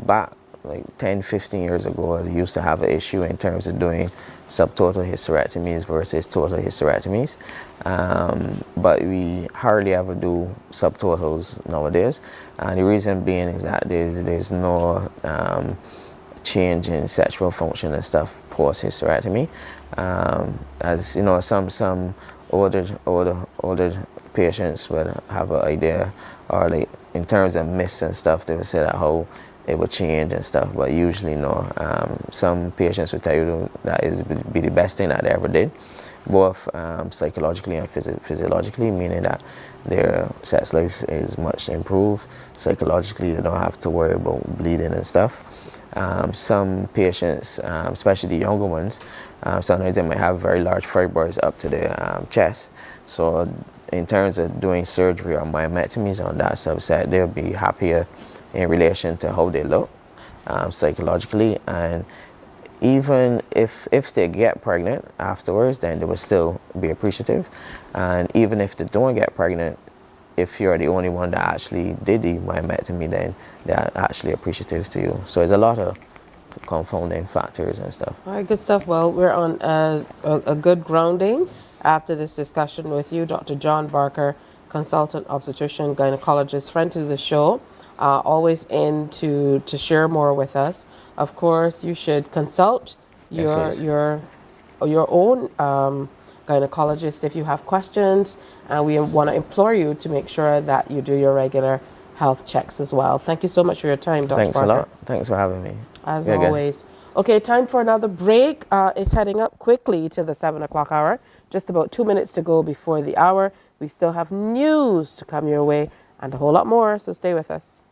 back like 10, 15 years ago, they used to have an issue in terms of doing subtotal hysterectomies versus total hysterectomies. But we hardly ever do subtotals nowadays. And the reason being is that there's no change in sexual function and stuff post-hysterectomy. As you know, some older patients would have an idea, or like in terms of myths and stuff, they would say that how it would change and stuff, but usually no. Some patients would tell you that it would be the best thing that they ever did, both psychologically and physiologically, meaning that their sex life is much improved. Psychologically, they don't have to worry about bleeding and stuff. Some patients, especially the younger ones, sometimes they might have very large fibroids up to their chest. So in terms of doing surgery or myomectomies on that subset, they'll be happier in relation to how they look psychologically. And even if they get pregnant afterwards, then they will still be appreciative. And even if they don't get pregnant, if you're the only one that actually did the myomectomy, then they're actually appreciative to you. So there's a lot of confounding factors and stuff. All right, good stuff. Well, we're on a good grounding after this discussion with you, Dr. John Barker, consultant obstetrician, gynecologist, friend to the show, always in to share more with us. Of course, you should consult your own gynecologist if you have questions, and we want to implore you to make sure that you do your regular health checks as well. Thank you so much for your time, Dr. Thanks Barker. a lot. Thanks for having me. As always. Okay, time for another break. It's heading up quickly to the 7 o'clock hour. Just about 2 minutes to go before the hour. We still have news to come your way and a whole lot more, so stay with us.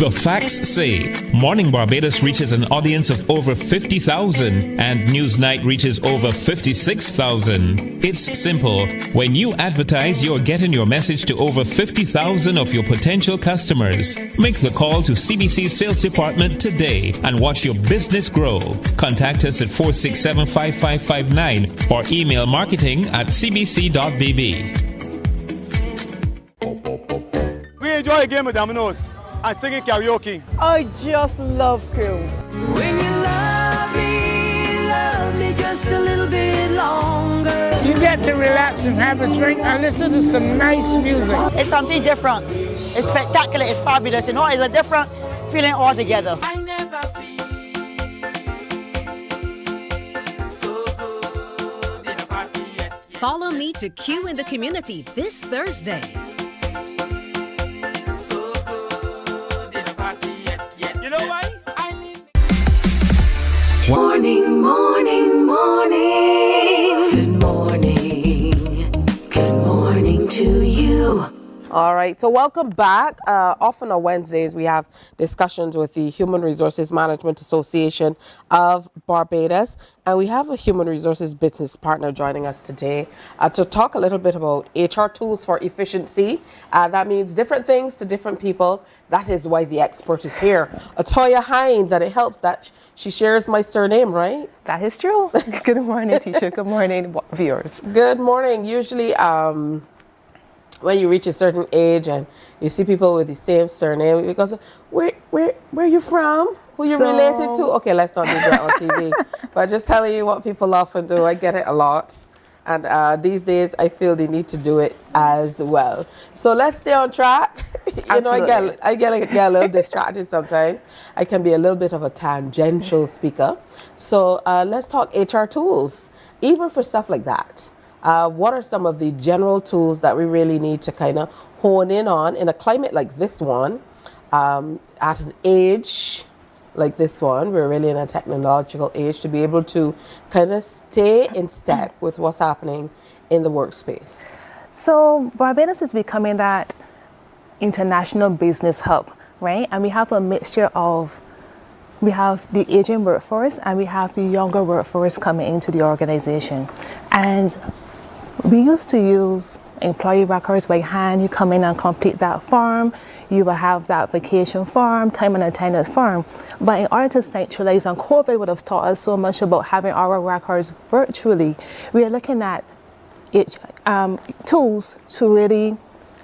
The facts say Morning Barbados reaches an audience of over 50,000 and Newsnight reaches over 56,000. It's simple. When you advertise, you're getting your message to over 50,000 of your potential customers. Make the call to CBC Sales Department today and watch your business grow. Contact us at 467-5559 or email marketing@cbc.bb. We enjoy a game of dominoes and singing karaoke. I just love crew. When you love me just a little bit longer. You get to relax and have a drink and listen to some nice music. It's something different. It's spectacular. It's fabulous. You know, it's a different feeling altogether. I never feel so good in a party yet. Follow me to Q in the Community this Thursday. Morning, morning, morning. Good morning. Good morning to you. All right, so welcome back. Often on Wednesdays, we have discussions with the Human Resources Management Association of Barbados, and we have a Human Resources business partner joining us today to talk a little bit about HR tools for efficiency. That means different things to different people. That is why the expert is here. Atoya Hines, and it helps that she shares my surname, right? That is true. Good morning, teacher. Good morning, viewers. Good morning. Usually, when you reach a certain age and you see people with the same surname, because where you from? Who you related to? Okay, let's not do that on TV. But just telling you what people often do. I get it a lot. And these days, I feel they need to do it as well. So let's stay on track. You know, I get a little distracted sometimes. I can be a little bit of a tangential speaker. So let's talk HR tools, even for stuff like that. What are some of the general tools that we really need to kind of hone in on in a climate like this one, at an age like this one? We're really in a technological age to be able to kind of stay in step with what's happening in the workspace. So Barbados is becoming that international business hub, right? And we have a mixture of, we have the aging workforce and we have the younger workforce coming into the organization. And we used to use employee records by hand. You come in and complete that form. You will have that vacation form, time and attendance form. But in order to centralize, and COVID would have taught us so much about having our records virtually, we are looking at tools to really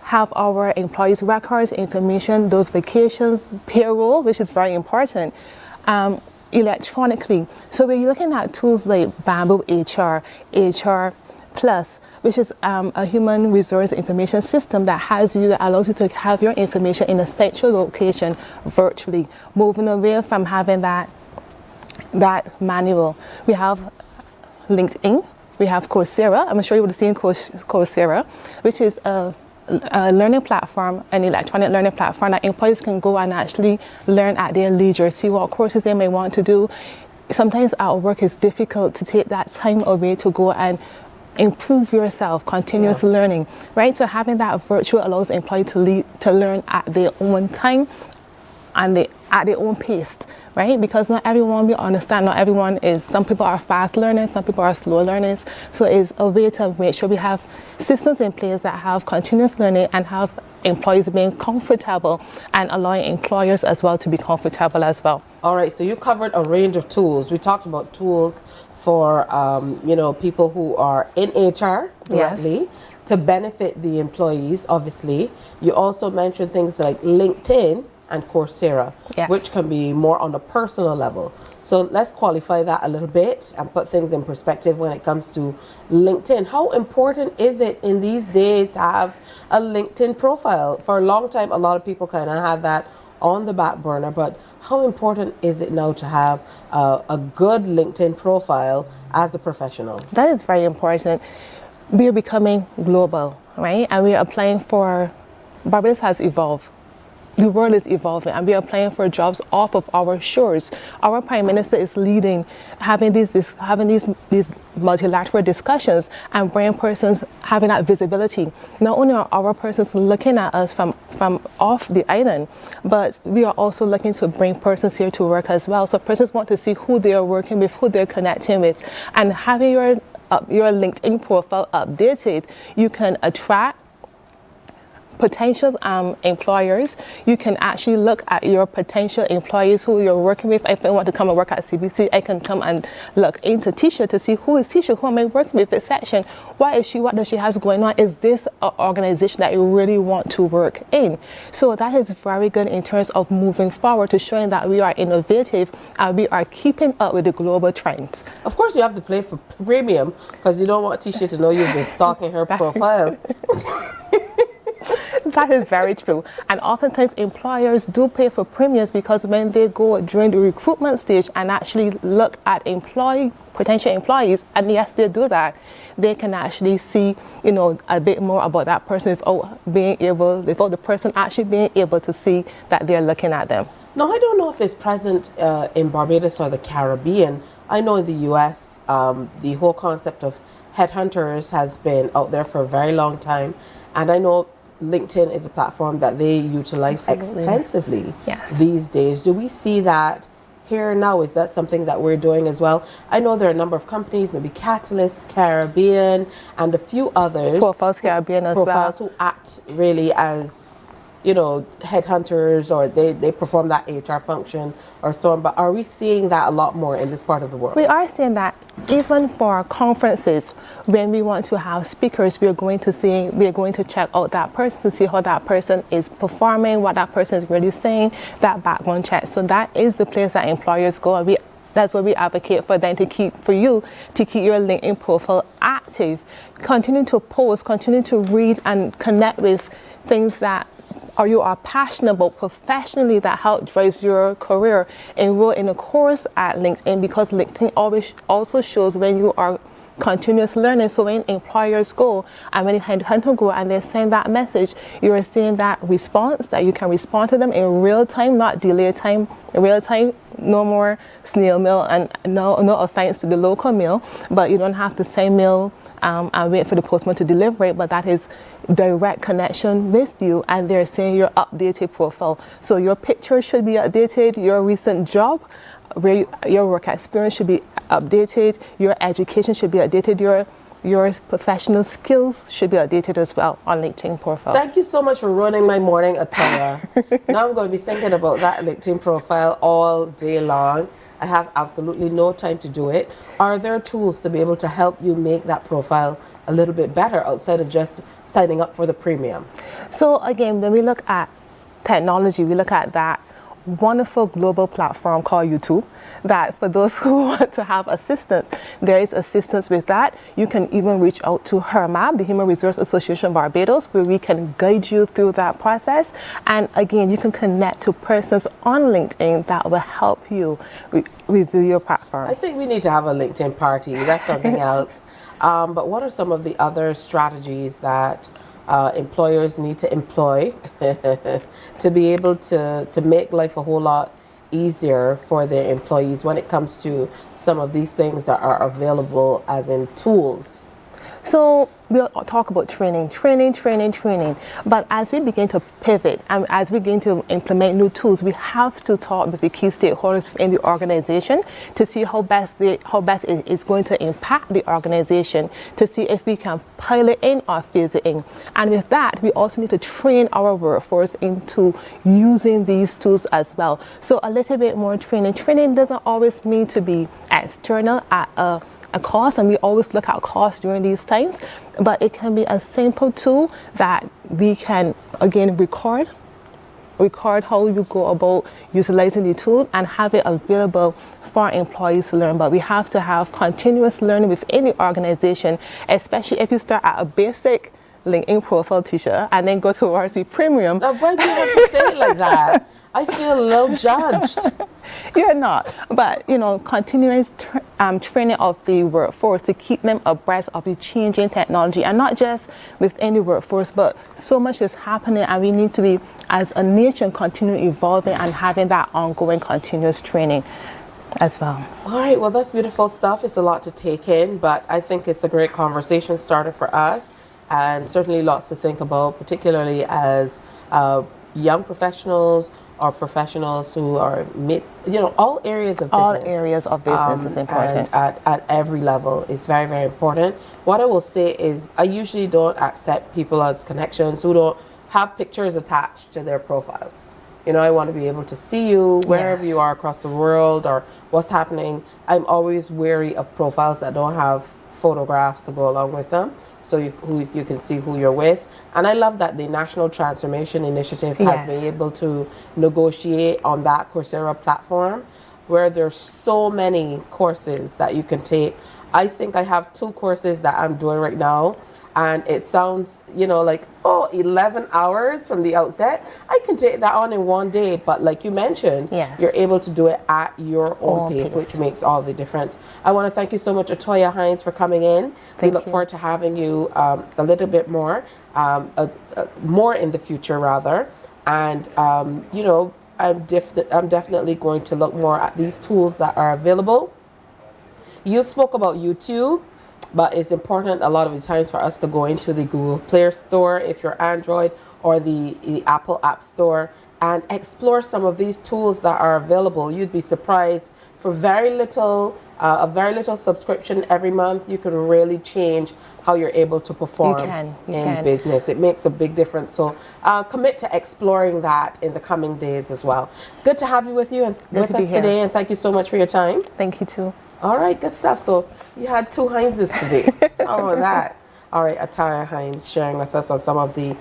have our employees' records, information, those vacations, payroll, which is very important, electronically. So we're looking at tools like Bamboo HR, HR Plus, which is a human resource information system that allows you to have your information in a central location virtually, moving away from having that manual. We have LinkedIn, we have Coursera. I'm sure you would have seen Coursera, which is a learning platform, an electronic learning platform that employees can go and actually learn at their leisure, see what courses they may want to do. Sometimes at work it's difficult to take that time away to go and improve yourself, continuous learning, right? So having that virtual allows employees to learn at their own time and at their own pace, right? Because not everyone, we understand, not everyone is, some people are fast learners, some people are slow learners. So it's a way to make sure we have systems in place that have continuous learning and have employees being comfortable and allowing employers as well to be comfortable as well. All right, so you covered a range of tools. We talked about tools for people who are in HR directly, to benefit the employees, obviously. You also mentioned things like LinkedIn and Coursera, which can be more on a personal level. So let's qualify that a little bit and put things in perspective when it comes to LinkedIn. How important is it in these days to have a LinkedIn profile? For a long time, a lot of people kind of had that on the back burner, but how important is it now to have a good LinkedIn profile as a professional? That is very important. We are becoming global, right? And we are applying for, Barbados has evolved the world is evolving and we are applying for jobs off of our shores. Our Prime Minister is leading, having these multilateral discussions and bringing persons having that visibility. Not only are our persons looking at us from off the island, but we are also looking to bring persons here to work as well. So persons want to see who they are working with, who they're connecting with, and having your LinkedIn profile updated, you can attract potential employers. You can actually look at your potential employees who you're working with. If I want to come and work at CBC, I can come and look into Tisha to see who is Tisha, who am I working with this section, what is she, what does she have going on, is this an organization that you really want to work in? So that is very good in terms of moving forward to showing that we are innovative and we are keeping up with the global trends. Of course you have to play for premium because you don't want Tisha to know you've been stalking her profile. That is very true. And oftentimes employers do pay for premiums because when they go during the recruitment stage and actually look at potential employees, and yes, they do that, they can actually see, a bit more about that person without the person actually being able to see that they're looking at them. Now, I don't know if it's present in Barbados or the Caribbean. I know in the US, the whole concept of headhunters has been out there for a very long time. And I know LinkedIn is a platform that they utilize extensively these days. Do we see that here now? Is that something that we're doing as well? I know there are a number of companies, maybe Catalyst, Caribbean, and a few others. Profiles Caribbean as well. Who act really as, headhunters, or they perform that HR function or so on. But are we seeing that a lot more in this part of the world? We are seeing that even for conferences, when we want to have speakers, we are going to check out that person to see how that person is performing, what that person is really saying, that background check. So that is the place that employers go, and that's what we advocate for them to keep your LinkedIn profile active. Continue to post, continue to read and connect with things that you are passionate about professionally that help drive your career. Enroll in a course at LinkedIn because LinkedIn always also shows when you are continuous learning. So when employers go and when headhunters go and they send that message, you are seeing that response, that you can respond to them in real time, not delay time, in real time. No more snail mail, and no offense to the local mail, but you don't have to send mail and wait for the postman to deliver it, but that is direct connection with you, and they're saying your updated profile. So your picture should be updated, your recent job, where your work experience should be updated, your education should be updated, your professional skills should be updated as well on LinkedIn profile. Thank you so much for running my morning attire. Now I'm going to be thinking about that LinkedIn profile all day long. I have absolutely no time to do it. Are there tools to be able to help you make that profile a little bit better outside of just signing up for the premium? So again, when we look at technology, we look at that wonderful global platform called YouTube, that for those who want to have assistance, there is assistance with that. You can even reach out to HRMAB, the Human Resource Association Barbados, where we can guide you through that process. And again, you can connect to persons on LinkedIn that will help you review your platform. I think we need to have a LinkedIn party. That's something else. But what are some of the other strategies that employers need to employ to be able to make life a whole lot easier for their employees when it comes to some of these things that are available as in tools? So we'll talk about training. But as we begin to pivot and as we begin to implement new tools, we have to talk with the key stakeholders in the organization to see how best it is going to impact the organization, to see if we can pilot in or phase it in. And with that, we also need to train our workforce into using these tools as well. So a little bit more training. Training doesn't always mean to be external at a cost, and we always look at cost during these times, but it can be a simple tool that we can again record how you go about utilizing the tool and have it available for employees to learn. But we have to have continuous learning within the organization, especially if you start at a basic LinkedIn profile, Tisha, and then go towards the premium. Now, why do you have to say it like that? I feel a little judged. You're not, but continuous training of the workforce to keep them abreast of the changing technology, and not just within the workforce, but so much is happening, and we need to be, as a nation, continue evolving and having that ongoing continuous training as well. All right, well, that's beautiful stuff. It's a lot to take in, but I think it's a great conversation starter for us, and certainly lots to think about, particularly as young professionals or professionals who are all areas of business. All areas of business is important. At every level is very, very important. What I will say is I usually don't accept people as connections who don't have pictures attached to their profiles. I want to be able to see you wherever you are across the world or what's happening. I'm always wary of profiles that don't have photographs to go along with them, so you can see who you're with. And I love that the National Transformation Initiative has been able to negotiate on that Coursera platform, where there's so many courses that you can take. I think I have 2 courses that I'm doing right now, and it sounds, like, 11 hours from the outset. I can take that on in one day, but like you mentioned, you're able to do it at your own pace, which makes all the difference. I want to thank you so much, Atoya Hines, for coming in. We look forward to having you a little bit more, more in the future, rather. And, I'm definitely going to look more at these tools that are available. You spoke about YouTube. But it's important a lot of the times for us to go into the Google Play Store if you're Android, or the Apple App Store, and explore some of these tools that are available. You'd be surprised. For a very little subscription every month, you can really change how you're able to perform in business. It makes a big difference. So commit to exploring that in the coming days as well. Good to have you with us today, and thank you so much for your time. Thank you too. All right, good stuff. So you had 2 Hineses today. How about that? All right, Atoya Hines sharing with us on some of the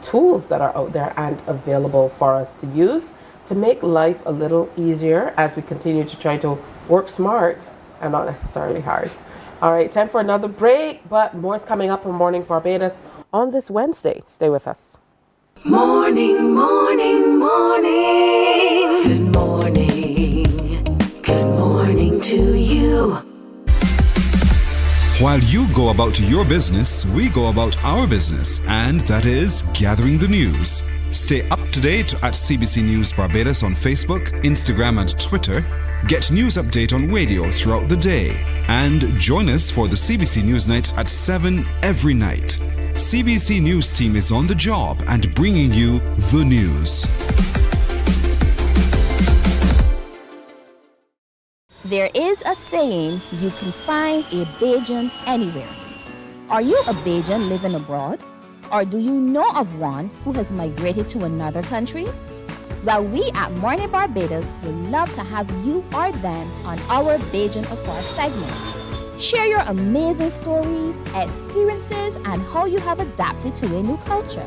tools that are out there and available for us to use to make life a little easier as we continue to try to work smart and not necessarily hard. All right, time for another break, but more is coming up on Morning Barbados on this Wednesday. Stay with us. Morning, morning, morning. Good morning. Good morning to you. While you go about your business, we go about our business, and that is gathering the news. Stay up to date at CBC News Barbados on Facebook, Instagram, and Twitter. Get news update on radio throughout the day. And join us for the CBC News Night at 7 every night. CBC News team is on the job and bringing you the news. There is a saying, you can find a Bajan anywhere. Are you a Bajan living abroad? Or do you know of one who has migrated to another country? Well, we at Mornin Barbados would love to have you or them on our Bajan Afar segment. Share your amazing stories, experiences, and how you have adapted to a new culture.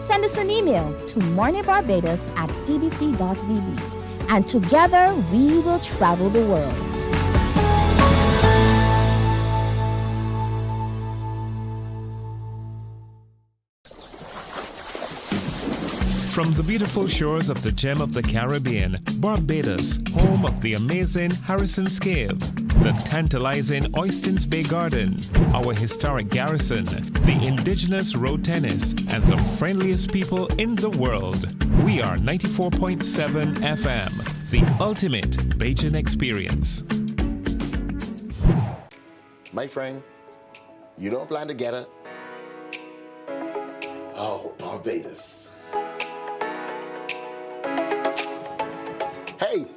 Send us an email to morninbarbados@cbc.vb. And together we will travel the world. From the beautiful shores of the gem of the Caribbean, Barbados, home of the amazing Harrison's Cave, the tantalizing Oystins Bay Garden, our historic garrison, the indigenous road tennis, and the friendliest people in the world. We are 94.7 FM, the ultimate Bajan experience. My friend, you don't plan to get it? Oh, Barbados. Hey,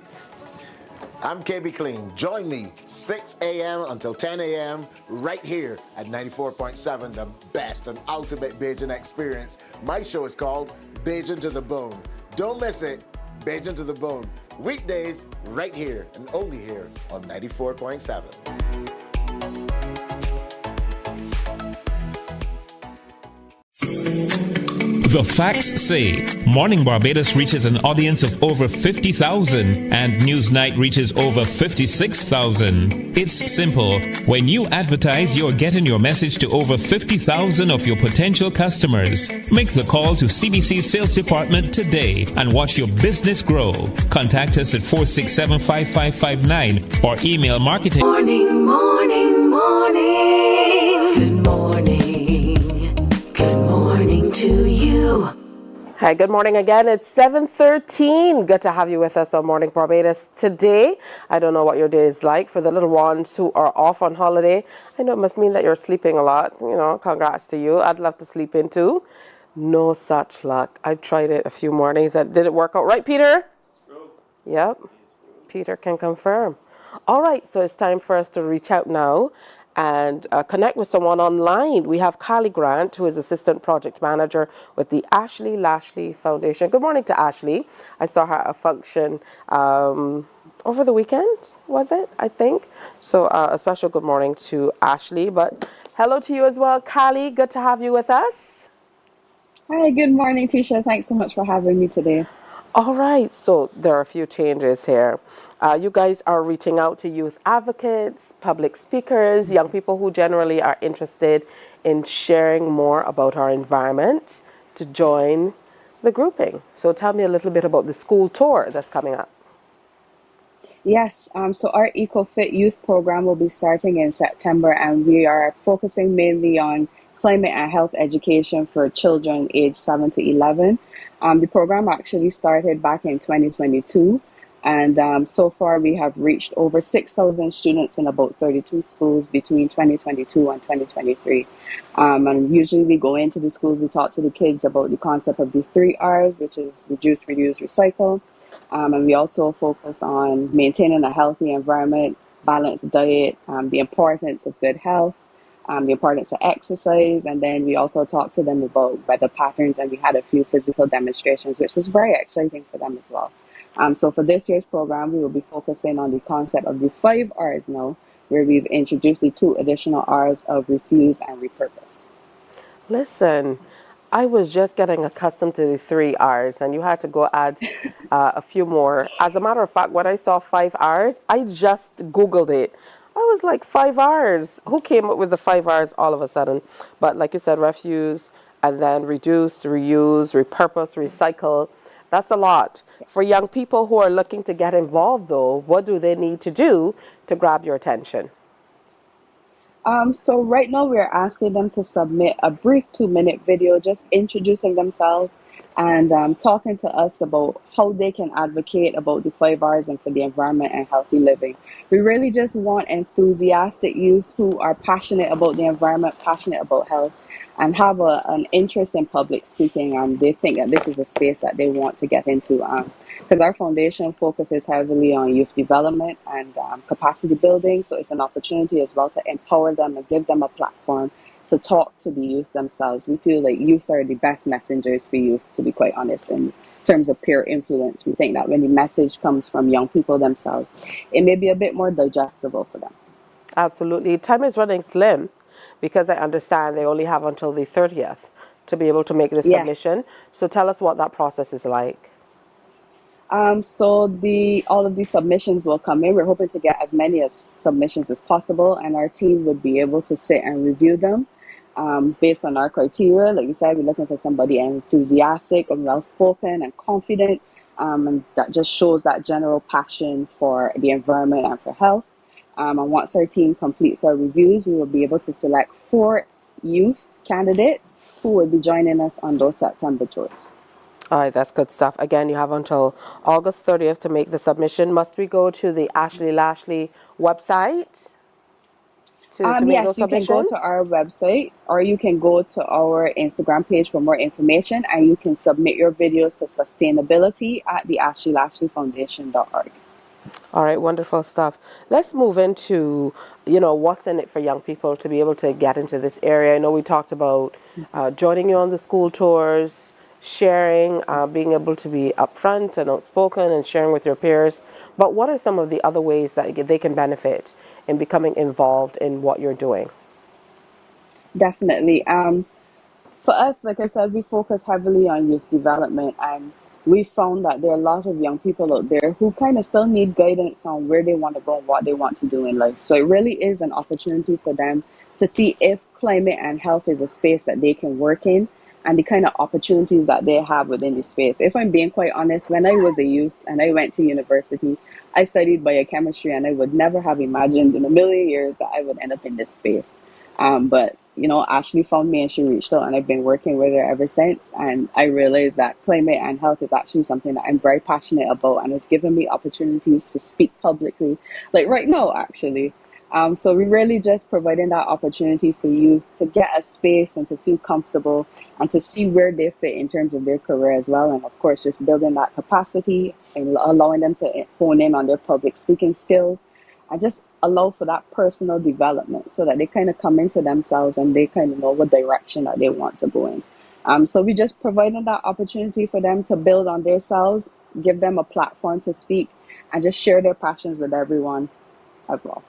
I'm KB Clean. Join me 6 a.m. until 10 a.m. right here at 94.7, the best and ultimate Bajan experience. My show is called Bajan to the Bone. Don't miss it, Bajan to the Bone. Weekdays right here and only here on 94.7. The facts say Morning Barbados reaches an audience of over 50,000 and Newsnight reaches over 56,000. It's simple. When you advertise, you're getting your message to over 50,000 of your potential customers. Make the call to CBC Sales Department today and watch your business grow. Contact us at 467-5559 or email marketing. Morning, morning, morning. Good morning. Good morning to you. Hi, good morning again. It's 7:13. Good to have you with us on Morning Barbados today. I don't know what your day is like for the little ones who are off on holiday. I know it must mean that you're sleeping a lot. You know, congrats to you. I'd love to sleep in too. No such luck. I tried it a few mornings. That didn't work out. Right, Peter? Yep. Peter can confirm. All right, so it's time for us to reach out now and connect with someone online. We have Callie Grant, who is Assistant Project Manager with the Ashley Lashley Foundation. Good morning to Ashley. I saw her at a function over the weekend, was it? I think. So a special good morning to Ashley. But hello to you as well, Callie. Good to have you with us. Hi, good morning, Tisha. Thanks so much for having me today. All right, so there are a few changes here. You guys are reaching out to youth advocates, public speakers, young people who generally are interested in sharing more about our environment to join the grouping. So tell me a little bit about the school tour that's coming up. Yes, so our EcoFit Youth Program will be starting in September, and we are focusing mainly on climate and health education for children aged 7 to 11. The program actually started back in 2022. And so far, we have reached over 6,000 students in about 32 schools between 2022 and 2023. And usually we go into the schools, we talk to the kids about the concept of the 3 R's, which is reduce, reuse, recycle. And we also focus on maintaining a healthy environment, balanced diet, the importance of good health, the importance of exercise. And then we also talk to them about weather patterns, and we had a few physical demonstrations, which was very exciting for them as well. So for this year's program, we will be focusing on the concept of the 5 R's now, where we've introduced the 2 additional R's of refuse and repurpose. Listen, I was just getting accustomed to the 3 R's, and you had to go add a few more. As a matter of fact, when I saw 5 R's, I just Googled it. I was like, 5 R's? Who came up with the 5 R's all of a sudden? But like you said, refuse, and then reduce, reuse, repurpose, recycle. That's a lot. For young people who are looking to get involved, though, what do they need to do to grab your attention? So right now we're asking them to submit a brief 2-minute video just introducing themselves and talking to us about how they can advocate about the 5 R's and for the environment and healthy living. We really just want enthusiastic youth who are passionate about the environment, passionate about health, and have an interest in public speaking, and they think that this is a space that they want to get into. Because our foundation focuses heavily on youth development and capacity building, so it's an opportunity as well to empower them and give them a platform to talk to the youth themselves. We feel like youth are the best messengers for youth, to be quite honest, in terms of peer influence. We think that when the message comes from young people themselves, it may be a bit more digestible for them. Absolutely. Time is running slim, because I understand they only have until the 30th to be able to make this submission. So tell us what that process is like. So all of these submissions will come in. We're hoping to get as many submissions as possible, and our team would be able to sit and review them based on our criteria. Like you said, we're looking for somebody enthusiastic and well-spoken and confident, and that just shows that general passion for the environment and for health. And once our team completes our reviews, we will be able to select 4 youth candidates who will be joining us on those September tours. All right, that's good stuff. Again, you have until August 30th to make the submission. Must we go to the Ashley Lashley website to make those submissions? Yes, you can go to our website, or you can go to our Instagram page for more information, and you can submit your videos to sustainability at the AshleyLashleyFoundation.org. All right, wonderful stuff. Let's move into, what's in it for young people to be able to get into this area. I know we talked about joining you on the school tours, sharing, being able to be upfront and outspoken and sharing with your peers. But what are some of the other ways that they can benefit in becoming involved in what you're doing? Definitely. For us, like I said, we focus heavily on youth development, and we found that there are a lot of young people out there who kind of still need guidance on where they want to go and what they want to do in life. So it really is an opportunity for them to see if climate and health is a space that they can work in, and the kind of opportunities that they have within the space. If I'm being quite honest, when I was a youth and I went to university, I studied biochemistry, and I would never have imagined in a million years that I would end up in this space. But you know, Ashley found me and she reached out, and I've been working with her ever since. And I realized that climate and health is actually something that I'm very passionate about, and it's given me opportunities to speak publicly, like right now, actually. So we really just providing that opportunity for youth to get a space and to feel comfortable and to see where they fit in terms of their career as well. And of course, just building that capacity and allowing them to hone in on their public speaking skills and just allow for that personal development so that they kind of come into themselves and they kind of know what direction that they want to go in. So we just providing that opportunity for them to build on themselves, give them a platform to speak, and just share their passions with everyone as well.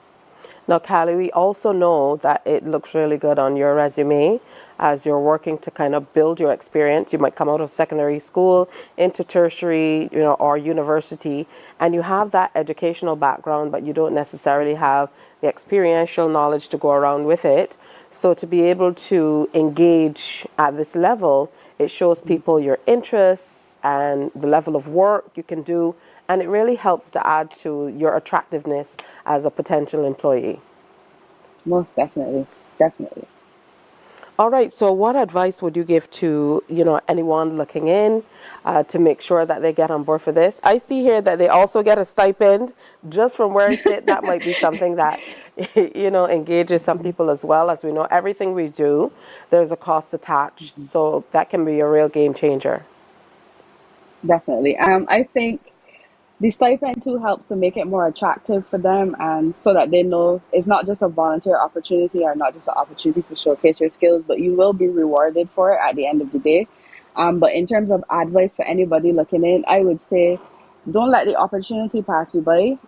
Now, Callie, we also know that it looks really good on your resume as you're working to kind of build your experience. You might come out of secondary school into tertiary, you know, or university, and you have that educational background, but you don't necessarily have the experiential knowledge to go around with it. So to be able to engage at this level, it shows people your interests and the level of work you can do, and it really helps to add to your attractiveness as a potential employee. Most definitely, definitely. All right, so what advice would you give to, you know, anyone looking in to make sure that they get on board for this? I see here that they also get a stipend just from where I sit. That might be something that, you know, engages some people as well. As we know, everything we do, there's a cost attached. So that can be a real game changer. Definitely. I think the stipend too helps to make it more attractive for them, and so that they know it's not just a volunteer opportunity or not just an opportunity to showcase your skills, but you will be rewarded for it at the end of the day. But in terms of advice for anybody looking in, I would say don't let the opportunity pass you by.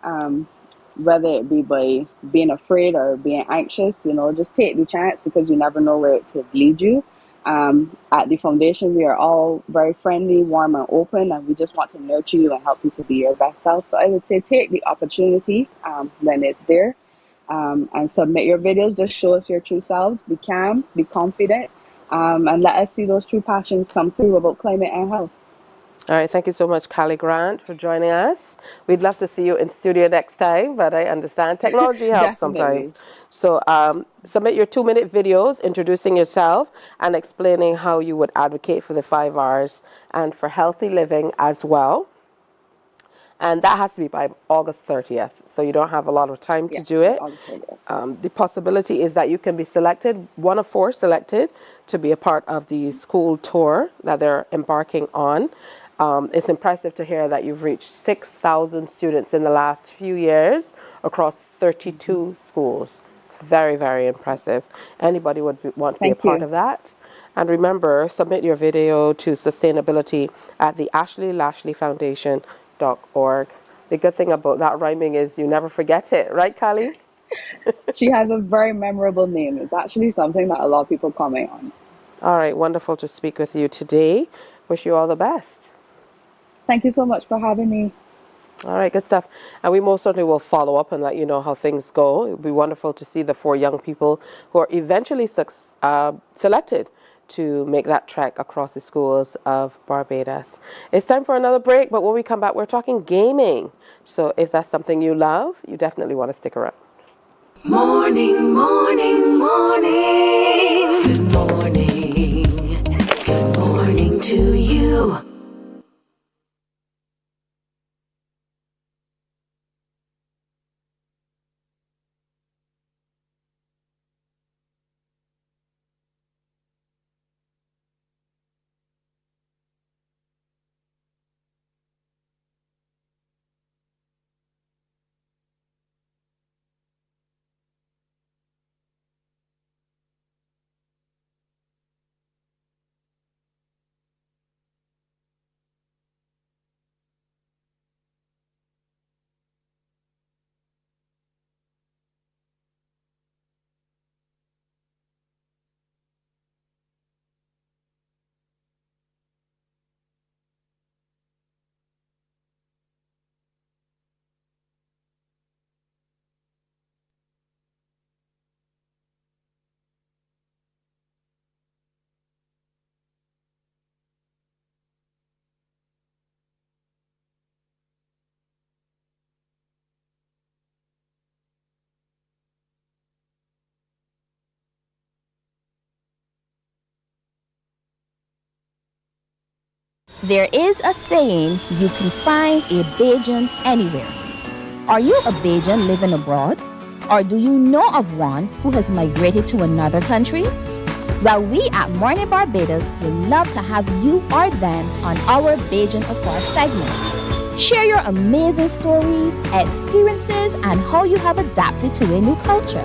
Whether it be by being afraid or being anxious, you know, just take the chance because you never know where it could lead you. At the foundation, we are all very friendly, warm, and open, and we just want to nurture you and help you to be your best self. So I would say take the opportunity when it's there, and submit your videos. Just show us your true selves. Be calm, be confident, and let us see those true passions come through about climate and health. All right, thank you so much, Callie Grant, for joining us. We'd love to see you in studio next time, but I understand technology helps sometimes. So submit your 2-minute videos introducing yourself and explaining how you would advocate for the 5 R's and for healthy living as well. And that has to be by August 30th, so you don't have a lot of time to do it. The possibility is that you can be selected, one of 4 selected, to be a part of the school tour that they're embarking on. It's impressive to hear that you've reached 6,000 students in the last few years across 32 schools. Very, very impressive. Anybody would want to be a part of that. And remember, submit your video to sustainability at the AshleyLashleyFoundation.org. The good thing about that rhyming is you never forget it, right, Callie? She has a very memorable name. It's actually something that a lot of people comment on. All right, wonderful to speak with you today. Wish you all the best. Thank you so much for having me. All right, good stuff. And we most certainly will follow up and let you know how things go. It would be wonderful to see the 4 young people who are eventually selected to make that trek across the schools of Barbados. It's time for another break, but when we come back, we're talking gaming. So if that's something you love, you definitely want to stick around. Morning, morning, morning. Good morning. Good morning to you. There is a saying, you can find a Bajan anywhere. Are you a Bajan living abroad? Or do you know of one who has migrated to another country? Well, we at Mornin Barbados would love to have you or them on our Bajan Afar segment. Share your amazing stories, experiences, and how you have adapted to a new culture.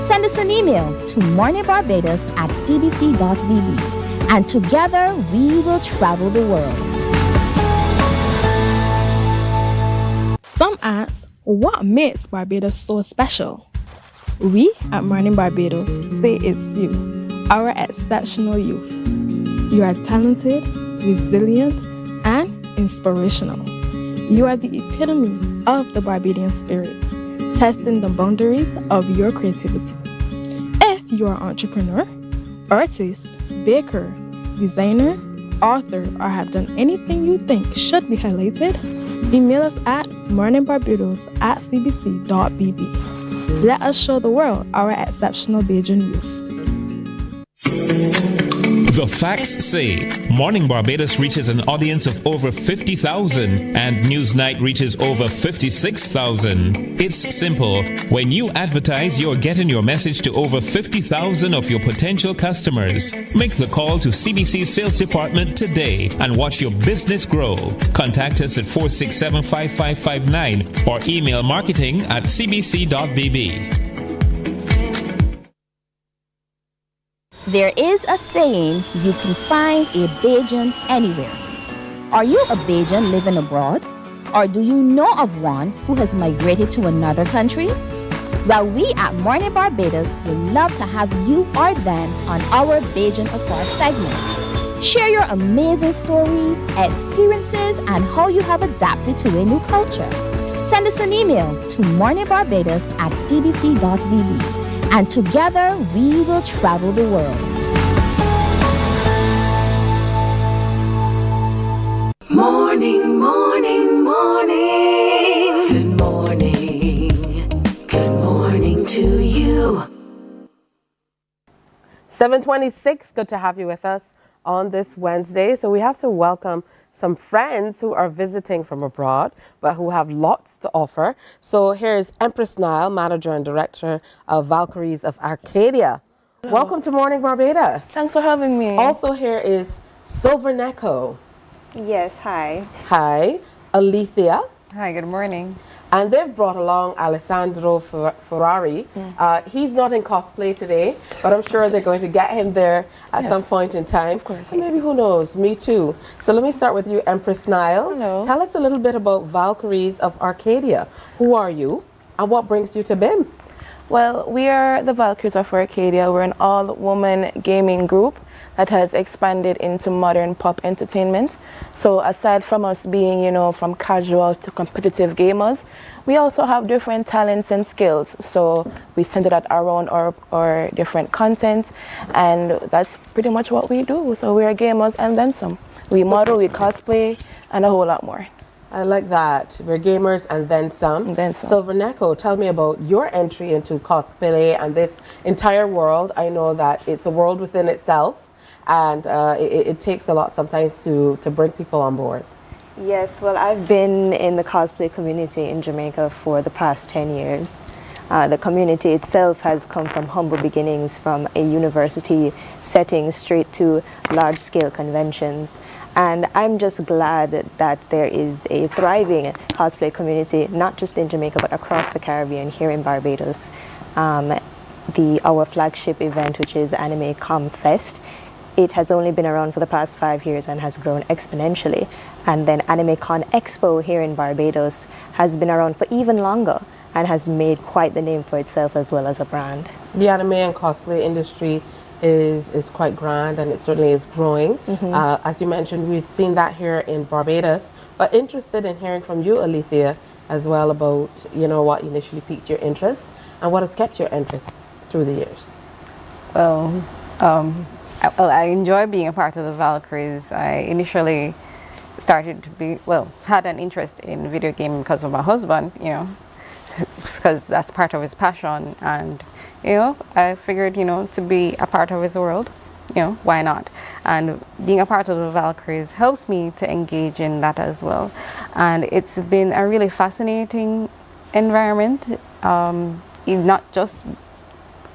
Send us an email to morninbarbados@cbc.vb. And together we will travel the world. Some ask, what makes Barbados so special? We at Mornin Barbados say it's you, our exceptional youth. You are talented, resilient, and inspirational. You are the epitome of the Barbadian spirit, testing the boundaries of your creativity. If you are an entrepreneur, artist, baker, designer, author, or have done anything you think should be highlighted, email us at morninbarbados@cbc.bb. Let us show the world our exceptional Bajan youth. The facts say Morning Barbados reaches an audience of over 50,000 and Newsnight reaches over 56,000. It's simple. When you advertise, you're getting your message to over 50,000 of your potential customers. Make the call to CBC Sales Department today and watch your business grow. Contact us at 467-5559 or email marketing@cbc.bb. There is a saying, you can find a Bajan anywhere. Are you a Bajan living abroad? Or do you know of one who has migrated to another country? Well, we at Mornin Barbados would love to have you or them on our Bajan Afar segment. Share your amazing stories, experiences, and how you have adapted to a new culture. Send us an email to morninbarbados@cbc.vb. And together we will travel the world. Morning, morning, morning. Good morning. Good morning to you. 7:26, good to have you with us on this Wednesday. So we have to welcome some friends who are visiting from abroad, but who have lots to offer. So here's Empress Nile, Manager and Director of Valkyries of Arcadia. Hello. Welcome to Morning Barbados. Thanks for having me. Also here is Silver Neko. Yes, hi. Hi. Alethea. Hi, good morning. And they've brought along Alessandro Ferrari. He's not in cosplay today, but I'm sure they're going to get him there at some point in time. Of course. And maybe, who knows, me too. So let me start with you, Empress Nile. Hello. Tell us a little bit about Valkyries of Arcadia. Who are you, and what brings you to BIM? Well, we are the Valkyries of Arcadia. We're an all-woman gaming group that has expanded into modern pop entertainment. So aside from us being, from casual to competitive gamers, we also have different talents and skills. So we center that around our different content, and that's pretty much what we do. So we are gamers and then some. We model, we cosplay, and a whole lot more. I like that. We're gamers and then some. Silver Neko, tell me about your entry into cosplay and this entire world. I know that it's a world within itself, and it takes a lot sometimes to bring people on board. Yes, well, I've been in the cosplay community in Jamaica for the past 10 years. The community itself has come from humble beginnings, from a university setting straight to large-scale conventions. And I'm just glad that there is a thriving cosplay community, not just in Jamaica, but across the Caribbean, here in Barbados. Our flagship event, which is Anime Com Fest, it has only been around for the past 5 years and has grown exponentially. And then Anime Con Expo here in Barbados has been around for even longer and has made quite the name for itself as well as a brand. The anime and cosplay industry is quite grand, and it certainly is growing. As you mentioned, we've seen that here in Barbados, but interested in hearing from you, Alethea, as well about, what initially piqued your interest and what has kept your interest through the years. Well, I enjoy being a part of the Valkyries. I initially started to had an interest in video gaming because of my husband, because that's part of his passion, and I figured, to be a part of his world, why not? And being a part of the Valkyries helps me to engage in that as well. And it's been a really fascinating environment, not just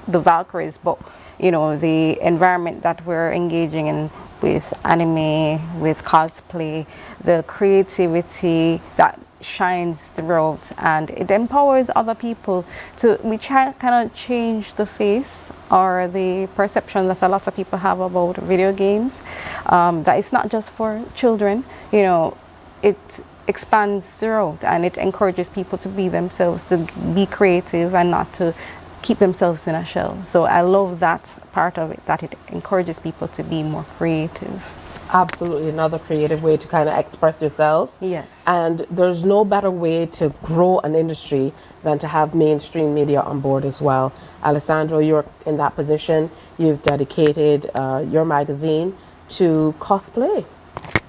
the Valkyries, but the environment that we're engaging in with anime, with cosplay, the creativity that shines throughout, and it empowers other people to kind of change the face or the perception that a lot of people have about video games, that it's not just for children. It expands throughout, and it encourages people to be themselves, to be creative and not to keep themselves in a shell. So I love that part of it, that it encourages people to be more creative. Absolutely, another creative way to kind of express yourselves. Yes. And there's no better way to grow an industry than to have mainstream media on board as well. Alessandro, you're in that position. You've dedicated your magazine to cosplay.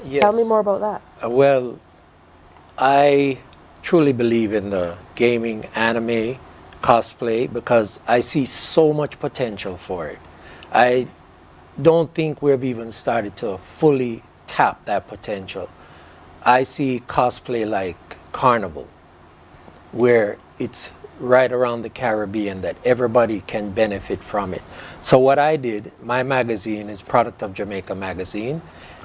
Yes. Tell me more about that. Well, I truly believe in the gaming, anime, cosplay, because I see so much potential for it. I don't think we've even started to fully tap that potential. I see cosplay like Carnival, where it's right around the Caribbean that everybody can benefit from it. So what I did, my magazine is Product of Jamaica magazine,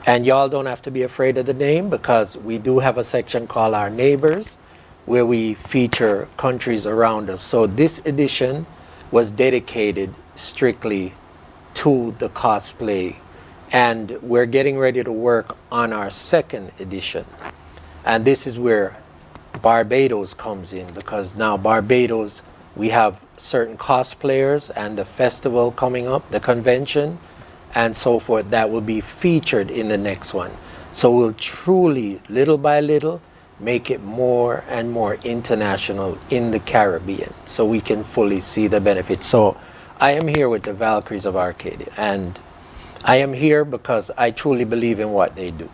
and y'all don't have to be afraid of the name, because we do have a section called Our Neighbors, where we feature countries around us. So this edition was dedicated strictly to the cosplay, and we're getting ready to work on our second edition. And this is where Barbados comes in, because now Barbados, we have certain cosplayers and the festival coming up, the convention, and so forth, that will be featured in the next one. So we'll truly, little by little, make it more and more international in the Caribbean, so we can fully see the benefits. So I am here with the Valkyries of Arcadia, and I am here because I truly believe in what they do.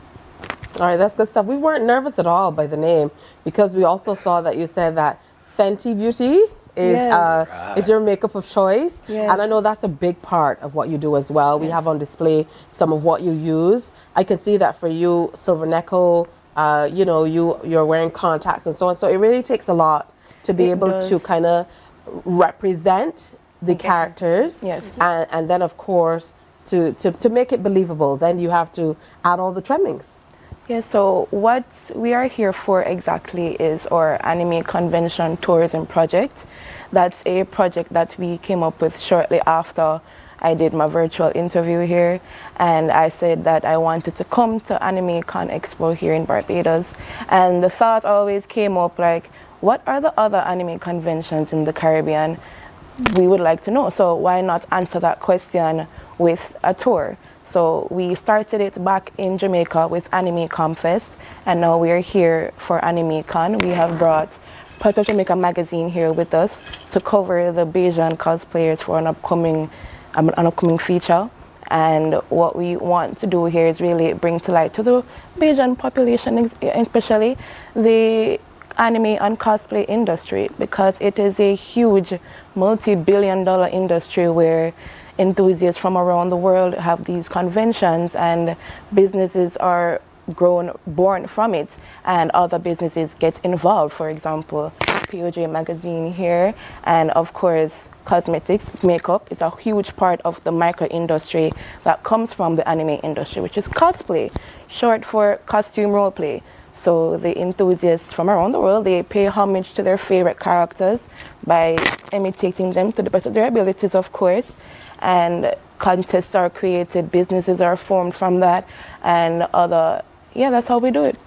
All right, that's good stuff. We weren't nervous at all by the name, because we also saw that you said that Fenty Beauty is your makeup of choice. Yes. And I know that's a big part of what you do as well. We have on display some of what you use. I can see that for you, Silver Necco, you're wearing contacts and so on. So it really takes a lot to be able to kind of represent the characters. Yes. And then, of course, to make it believable, then you have to add all the trimmings. Yeah, so what we are here for exactly is our anime convention tourism project. That's a project that we came up with shortly after I did my virtual interview here, and I said that I wanted to come to Anime Con Expo here in Barbados, and the thought always came up like, what are the other anime conventions in the Caribbean? We would like to know, so why not answer that question with a tour? So we started it back in Jamaica with Anime Comfest, and now we are here for Anime Con. We have brought Product of Jamaica magazine here with us to cover the Bajan cosplayers for an upcoming feature. And what we want to do here is really bring to light to the Bajan population, especially the anime and cosplay industry, because it is a huge multi-billion-dollar industry where enthusiasts from around the world have these conventions, and businesses are born from it, and other businesses get involved. For example, POJ magazine here, and of course cosmetics, makeup is a huge part of the micro industry that comes from the anime industry, which is cosplay, short for costume role play. So the enthusiasts from around the world, they pay homage to their favorite characters by imitating them to the best of their abilities, of course. And contests are created, businesses are formed from that, and that's how we do it.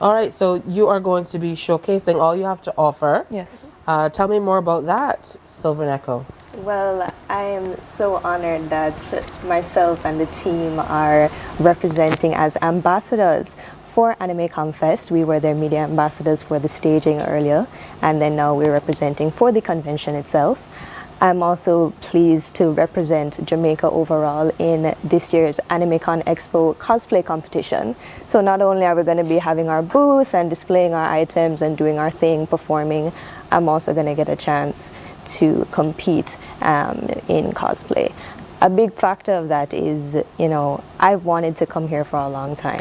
All right, so you are going to be showcasing all you have to offer. Yes. Tell me more about that, Silver Necco. Well, I am so honored that myself and the team are representing as ambassadors for Anime Comfest. We were their media ambassadors for the staging earlier, and then now we're representing for the convention itself. I'm also pleased to represent Jamaica overall in this year's AnimeCon Expo cosplay competition. So not only are we going to be having our booth and displaying our items and doing our thing, performing, I'm also going to get a chance to compete in cosplay. a big factor of that is, you know, I've wanted to come here for a long time.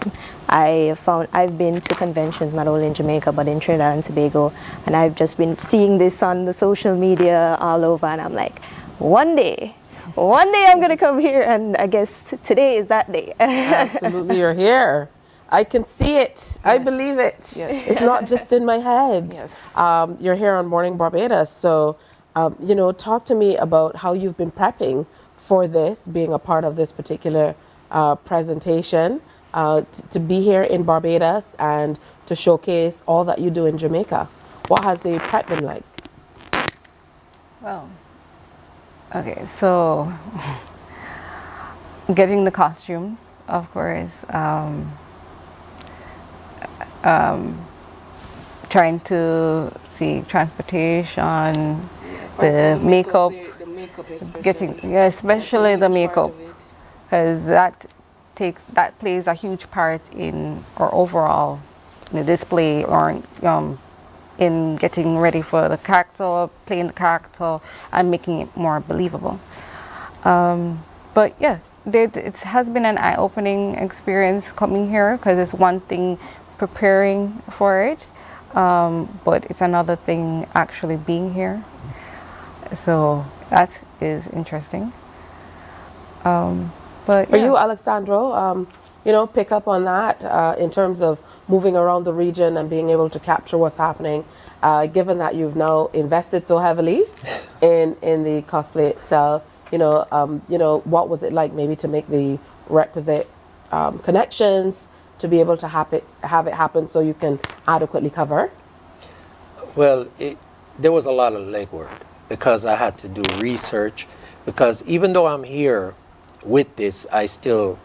I've been to conventions not only in Jamaica but in Trinidad and Tobago, and I've just been seeing this on the social media all over, and I'm like, one day I'm going to come here, and I guess today is that day. Absolutely, you're here. I can see it. Yes. I believe it. Yes. It's not just in my head. Yes. You're here on Morning Barbados. So, you know, talk to me about how you've been prepping for this, being a part of this particular presentation, to be here in Barbados and to showcase all that you do in Jamaica. What has the prep been like? Well, okay, so getting the costumes, of course, trying to see transportation, the makeup, especially the makeup, because that plays a huge part in our overall display, or in getting ready for the character, playing the character, and making it more believable. But yeah, it has been an eye-opening experience coming here, because it's one thing preparing for it, but it's another thing actually being here. So that is interesting. But for you, Alexandro, you know, pick up on that in terms of moving around the region and being able to capture what's happening, given that you've now invested so heavily in the cosplay itself. You know, what was it like maybe to make the requisite connections to be able to have it happen so you can adequately cover? Well, there was a lot of legwork because I had to do research, because even though I'm here with this, I still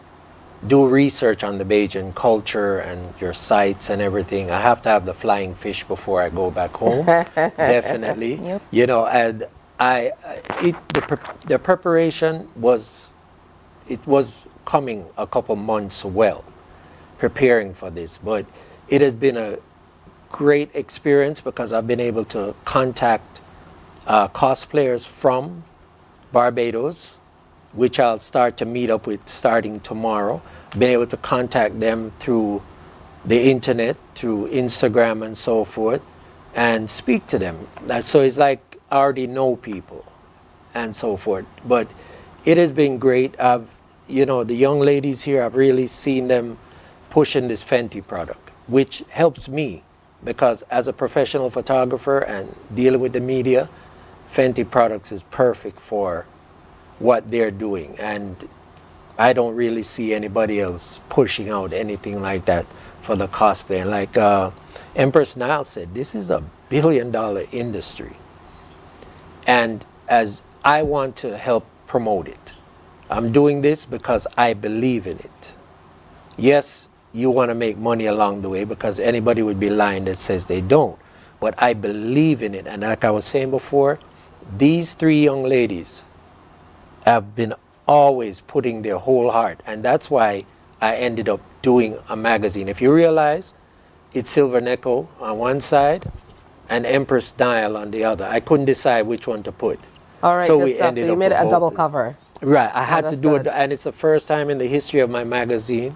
do research on the Bajan culture and your sites and everything. I have to have the flying fish before I go back home. Definitely. Yep. You know, and the preparation was coming a couple months well, preparing for this, but it has been a great experience because I've been able to contact cosplayers from Barbados, which I'll start to meet up with starting tomorrow. Been able to contact them through the internet, through Instagram and so forth, and speak to them. So it's like I already know people and so forth. But it has been great. You know, the young ladies here, I've really seen them pushing this Fenty product, which helps me because as a professional photographer and dealing with the media, Fenty products is perfect for what they're doing. And I don't really see anybody else pushing out anything like that for the cosplay. And like Empress Nile said, this is $1 billion industry. And as I want to help promote it, I'm doing this because I believe in it. Yes, you want to make money along the way because anybody would be lying that says they don't. But I believe in it. And like I was saying before, these 3 young ladies have been always putting their whole heart. And that's why I ended up doing a magazine. If you realize, it's Silver Neko on one side and Empress Nile on the other. I couldn't decide which one to put. All right, so good we stuff. ended So you up made it a with double both. cover. Right, I had to do it, and it's the first time in the history of my magazine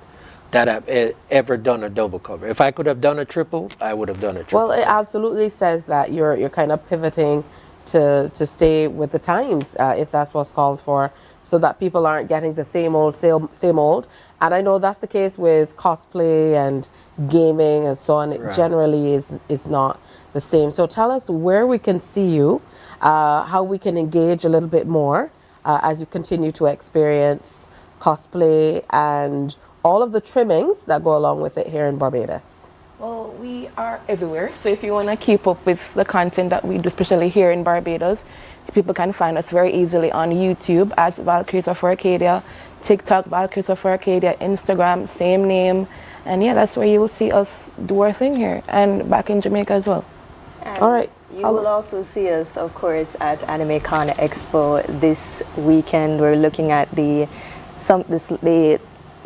that I've ever done a double cover. If I could have done a triple, I would have done a triple. Well, it absolutely says that you're kind of pivoting to stay with the times, if that's what's called for, so that people aren't getting the same old. And I know that's the case with cosplay and gaming and so on. It generally is not the same. So tell us where we can see you, how we can engage a little bit more as you continue to experience cosplay and all of the trimmings that go along with it here in Barbados. Well, we are everywhere. So if you want to keep up with the content that we do, especially here in Barbados, people can find us very easily on YouTube at Valkyries of Arcadia, TikTok, Valkyries of Arcadia, Instagram, same name. And yeah, that's where you will see us do our thing here and back in Jamaica as well. And all right. You will also see us, of course, at AnimeCon Expo this weekend. We're looking at the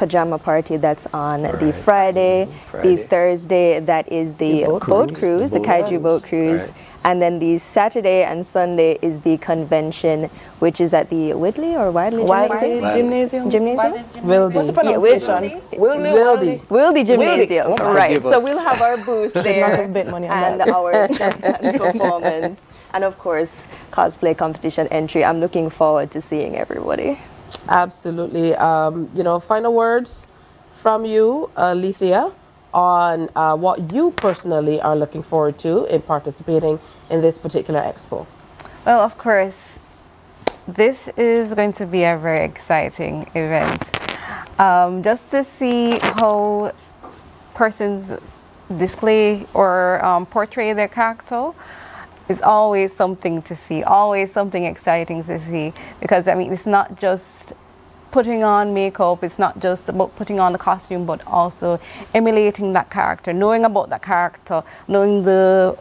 pajama party that's on the Friday. The Thursday, that is the boat cruise, the kaiju boat cruise. And then the Saturday and Sunday is the convention, which is at the Whitley or Widley Gymnasium? Gymnasium? What's the pronunciation? Wildy Gymnasium. Wildy. Right. So we'll have our booth there Not have bet money on and that. our Just Dance performance. And of course, cosplay competition entry. I'm looking forward to seeing everybody. Absolutely. You know, final words from you, Lethea, on what you personally are looking forward to in participating in this particular expo. Well, of course, this is going to be a very exciting event. Just to see how persons display or portray their character is always something to see, always something exciting to see. Because, I mean, it's not just putting on makeup, it's not just about putting on the costume, but also emulating that character, knowing about that character, knowing the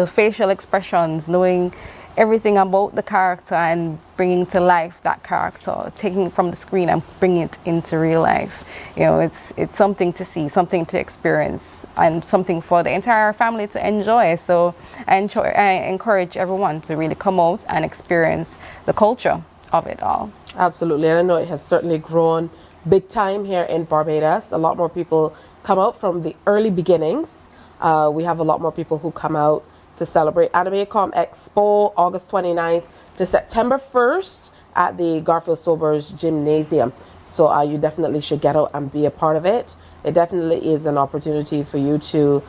facial expressions, knowing everything about the character and bringing to life that character, taking it from the screen and bringing it into real life. You know, it's something to see, something to experience, and something for the entire family to enjoy. So I encourage everyone to really come out and experience the culture of it all. Absolutely, and I know it has certainly grown big time here in Barbados. A lot more people come out from the early beginnings. We have a lot more people who come out to celebrate AnimeCom Expo, August 29th to September 1st at the Garfield Sobers Gymnasium. So you definitely should get out and be a part of it. It definitely is an opportunity for you to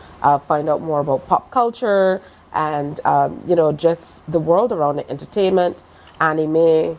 find out more about pop culture and, you know, just the world around it, entertainment, anime,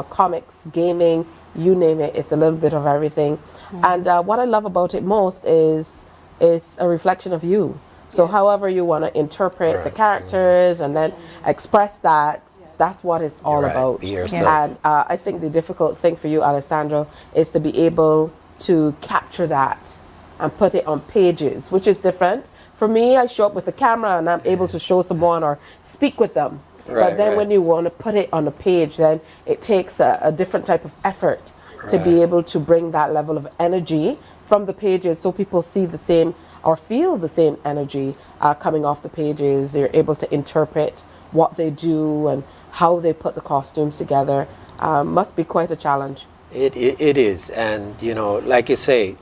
comics, gaming, you name it. It's a little bit of everything. And what I love about it most is it's a reflection of you. So however you want to interpret the characters and then express that, that's what it's all about. And I think the difficult thing for you, Alessandro, is to be able to capture that and put it on pages, which is different. For me, I show up with a camera and I'm able to show someone or speak with them. But then when you want to put it on a page, then it takes a different type of effort to be able to bring that level of energy from the pages so people see the same or feel the same energy coming off the pages. You're able to interpret what they do and how they put the costumes together. Must be quite a challenge. It is. And, you know, like you say,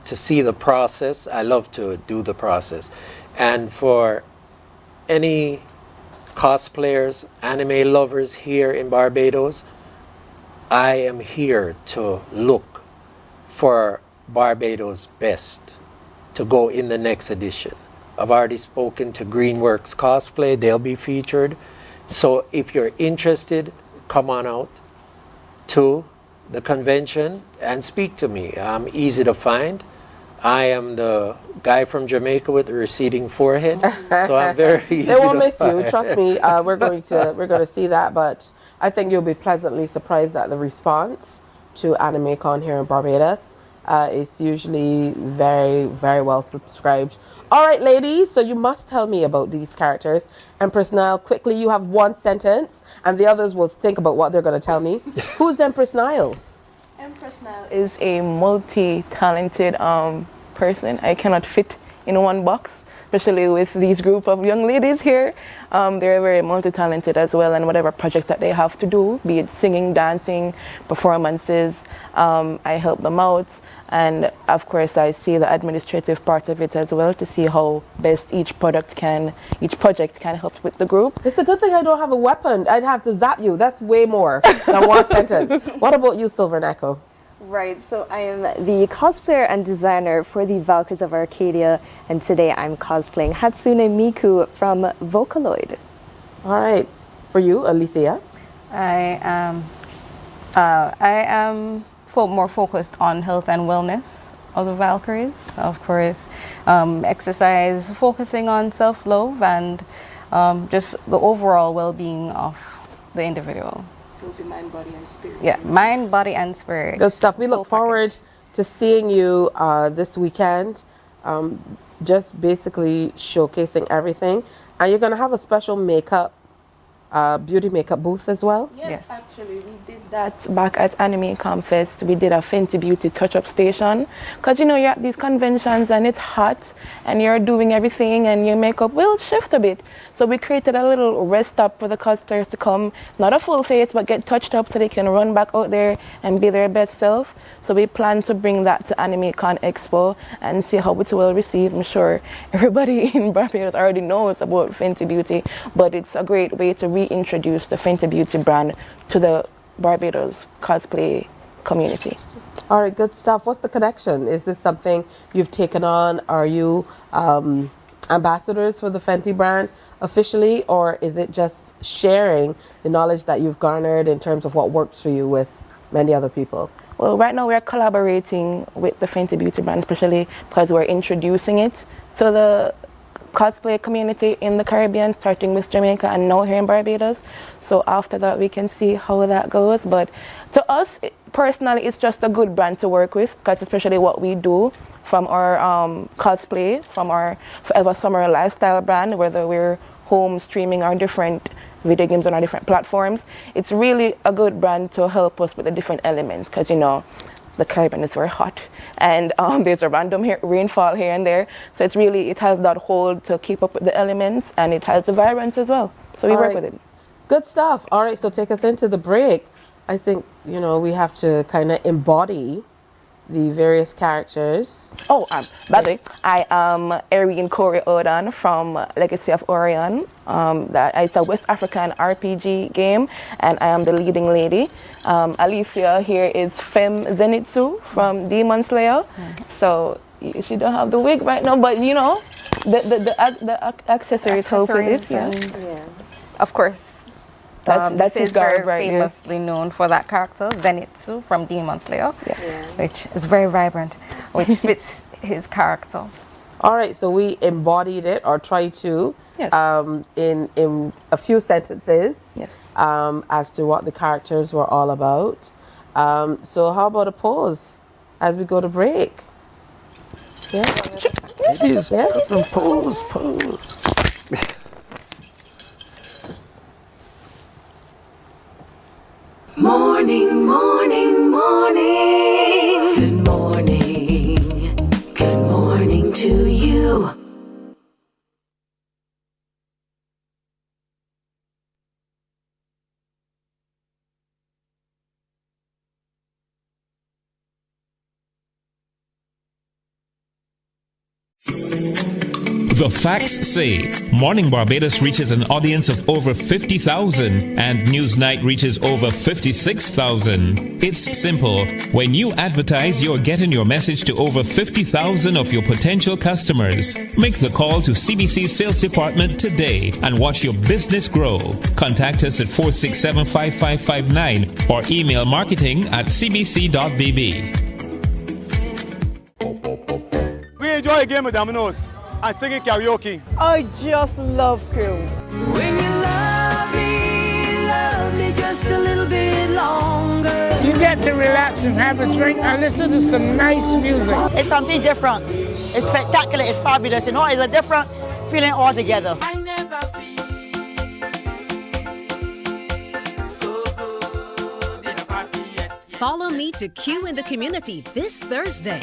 to see the process, I love to do the process. And for any cosplayers, anime lovers here in Barbados, I am here to look for Barbados' best to go in the next edition. I've already spoken to Greenworks Cosplay, they'll be featured. So if you're interested, come on out to the convention and speak to me. I'm easy to find. I am the guy from Jamaica with the receding forehead, so I'm very easy They won't to miss find. you, trust me. We're going to see that, but I think you'll be pleasantly surprised at the response to AnimeCon here in Barbados. It's usually very, very well subscribed. All right, ladies, so you must tell me about these characters. Empress Nile, quickly, you have one sentence, and the others will think about what they're going to tell me. Who's Empress Nile? Empress Nile is a multi-talented person. I cannot fit in one box, especially with these group of young ladies here. They're very multi-talented as well, and whatever projects that they have to do, be it singing, dancing, performances, I help them out. And of course, I see the administrative part of it as well to see how best each project can help with the group. It's a good thing I don't have a weapon. I'd have to zap you. That's way more than one sentence. What about you, Silver Neko? Right, so I am the cosplayer and designer for the Valkyries of Arcadia, and today I'm cosplaying Hatsune Miku from Vocaloid. All right, for you, Alethea? I am more focused on health and wellness of the Valkyries, of course. Exercise, focusing on self-love and just the overall well-being of the individual. Mind, body, and spirit. Yeah, mind, body, and spirit. Good stuff. We look forward to seeing you this weekend, just basically showcasing everything. And you're going to have a special makeup beauty makeup booth as well? Yes, actually, we did that back at Anime Confest. We did a Fenty Beauty touch-up station. Because, you know, you're at these conventions and it's hot and you're doing everything and your makeup will shift a bit. So we created a little rest stop for the cosplayers to come, not a full face, but get touched up so they can run back out there and be their best self. So we plan to bring that to Anime Con Expo and see how it's well received. I'm sure everybody in Barbados already knows about Fenty Beauty, but it's a great way to reintroduce the Fenty Beauty brand to the Barbados cosplay community. All right, good stuff. What's the connection? Is this something you've taken on? Are you ambassadors for the Fenty brand officially, or is it just sharing the knowledge that you've garnered in terms of what works for you with many other people? Well, right now we're collaborating with the Fenty Beauty brand, especially because we're introducing it to the cosplay community in the Caribbean, starting with Jamaica and now here in Barbados. So after that, we can see how that goes. But to us, personally, it's just a good brand to work with, because especially what we do from our cosplay, from our Forever Summer lifestyle brand, whether we're home streaming our different video games on our different platforms, it's really a good brand to help us with the different elements, because, you know, the Caribbean is very hot and there's a random rainfall here and there. So it's really, it has that hold to keep up with the elements, and it has the vibrance as well. So we work with it. Good stuff. All right, so take us into the break. I think, you know, we have to kind of embody the various characters. Oh, by the way, I am Erin Corey Odan from Legacy of Orion. It's a West African RPG game, and I am the leading lady. Alicia here is Femme Zenitsu from Demon Slayer. So she don't have the wig right now, but you know, the accessories help with this. Yeah. Of course. That's his very famously known for that character, Zenitsu from Demon Slayer, which is very vibrant, which fits his character. All right, so we embodied it, or tried to, in a few sentences, as to what the characters were all about. So how about a pause as we go to break? Yeah. Yes. Pause. Morning, morning, morning. Good morning. Good morning to you. The facts say Morning Barbados reaches an audience of over 50,000 and Newsnight reaches over 56,000. It's simple. When you advertise, you're getting your message to over 50,000 of your potential customers. Make the call to CBC Sales Department today and watch your business grow. Contact us at 467-5559 or email marketing@cbc.bb. We enjoy a game with dominoes and singing karaoke. I just love cruise. When you love me just a little bit longer. You get to relax and have a drink and listen to some nice music. It's something different. It's spectacular. It's fabulous. You know, it's a different feeling altogether. I never feel so good in a party yet. Follow me to Q in the Community this Thursday.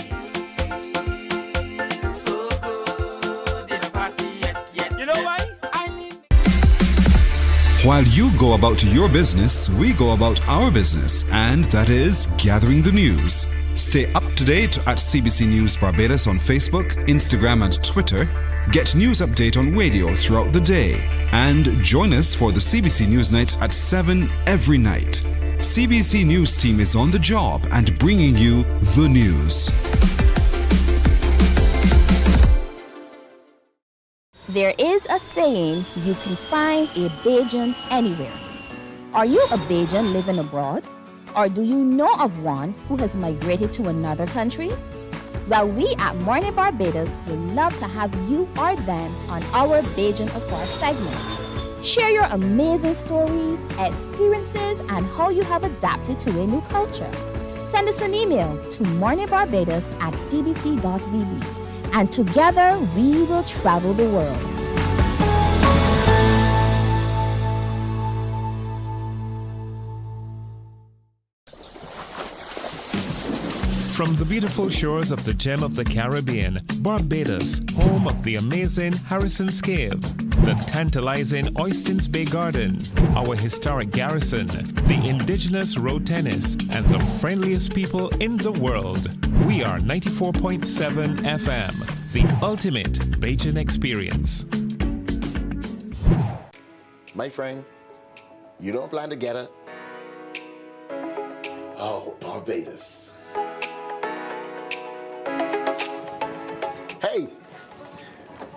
While you go about your business, we go about our business, and that is gathering the news. Stay up to date at CBC News Barbados on Facebook, Instagram, and Twitter. Get news update on radio throughout the day. And join us for the CBC News Night at 7 every night. CBC News team is on the job and bringing you the news. There is a saying, you can find a Bajan anywhere. Are you a Bajan living abroad? Or do you know of one who has migrated to another country? Well, we at Mornin Barbados would love to have you or them on our Bajan Affair segment. Share your amazing stories, experiences, and how you have adapted to a new culture. Send us an email to morninbarbados@cbc.bb. And together we will travel the world. From the beautiful shores of the gem of the Caribbean, Barbados, home of the amazing Harrison's Cave, the tantalizing Oystins Bay Garden, our historic garrison, the indigenous road tennis, and the friendliest people in the world. We are 94.7 FM, the ultimate Bajan experience. My friend, you don't plan to get it? Oh, Barbados. Hey,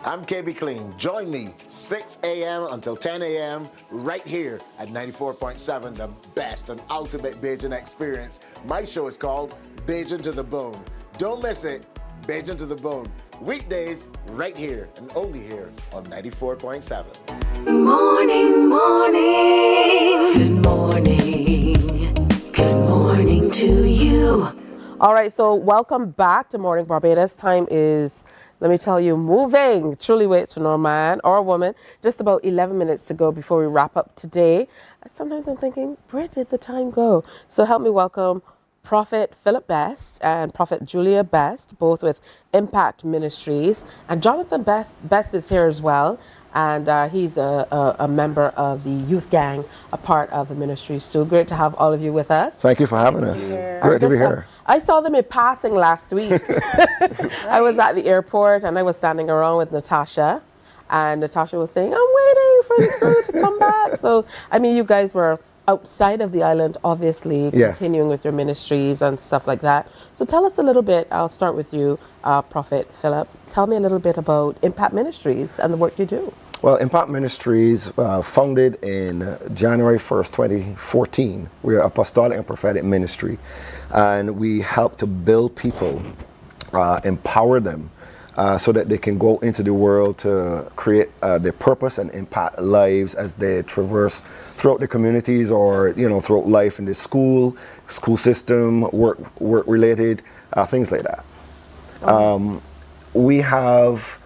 I'm KB Clean. Join me 6 a.m. until 10 a.m. right here at 94.7, the best and ultimate Bajan experience. My show is called Bajan to the Bone. Don't miss it, Bajan to the Bone. Weekdays right here and only here on 94.7. Morning, morning. Good morning. Good morning to you. All right, so welcome back to Morning Barbados. Time is, let me tell you, moving. Truly waits for no man or woman. Just about 11 minutes to go before we wrap up today. Sometimes I'm thinking, where did the time go? So help me welcome Prophet Philip Best and Prophet Julia Best, both with Impact Ministries. And Jonathan Best is here as well. And he's a member of the youth gang, a part of the ministries too. Great to have all of you with us. Thank you for having us. Great to be here. I saw them in passing last week. I was at the airport and I was standing around with Natasha. And Natasha was saying, I'm waiting for the crew to come back. So, I mean, you guys were outside of the island, obviously, yes, continuing with your ministries and stuff like that. So tell us a little bit. I'll start with you, Prophet Philip. Tell me a little bit about Impact Ministries and the work you do. Well, Impact Ministries, founded in January 1st, 2014. We're an apostolic and prophetic ministry, and we help to build people, empower them, so that they can go into the world to create their purpose and impact lives as they traverse throughout the communities, or throughout life in the school system, work related, things like that. We have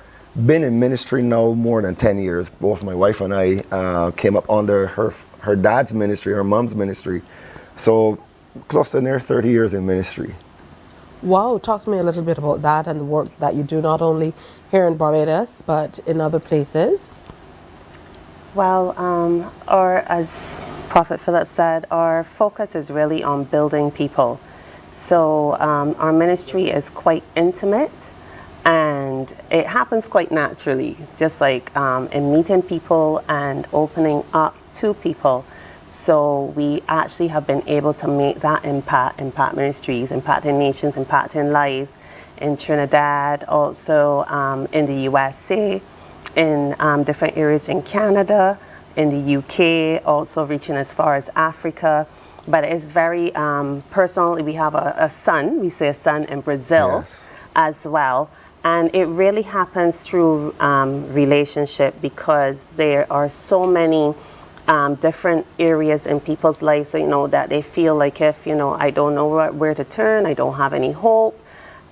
been in ministry now more than 10 years. Both my wife and I came up under her dad's ministry, her mom's ministry. So close to near 30 years in ministry. Wow, talk to me a little bit about that and the work that you do not only here in Barbados, but in other places. Well, as Prophet Philip said, our focus is really on building people. So our ministry is quite intimate, and it happens quite naturally, just like in meeting people and opening up to people. So we actually have been able to make that impact ministries, impacting nations, impacting lives in Trinidad, also in the USA, in different areas in Canada, in the UK, also reaching as far as Africa. But it's very personal. We have a son, we say a son in Brazil, yes, as well. And it really happens through relationship, because there are so many different areas in people's lives, that they feel like if, I don't know where to turn, I don't have any hope.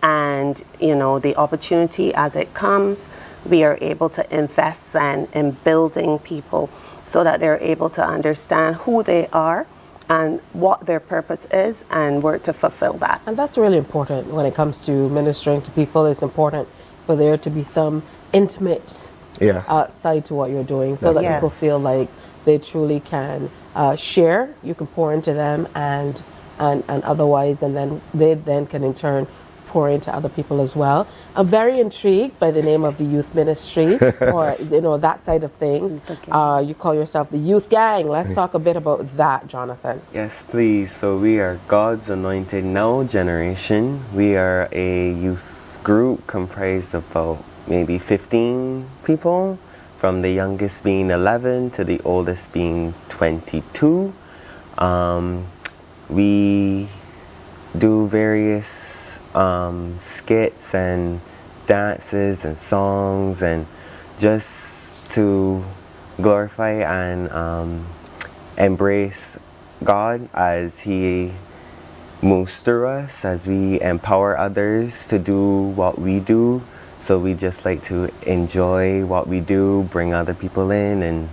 And, the opportunity as it comes, we are able to invest then in building people so that they're able to understand who they are and what their purpose is and work to fulfill that. And that's really important when it comes to ministering to people. It's important for there to be some intimate side to what you're doing, so that people feel like they truly can share. You can pour into them and otherwise, and then they then can in turn pour into other people as well. I'm very intrigued by the name of the youth ministry, or that side of things. You call yourself the youth gang. Let's talk a bit about that, Jonathan. Yes, please. So we are God's Anointed Now Generation. We are a youth group comprised of about maybe 15 people, from the youngest being 11 to the oldest being 22. We do various skits and dances and songs, and just to glorify and embrace God as He moves through us, as we empower others to do what we do. So we just like to enjoy what we do, bring other people in, and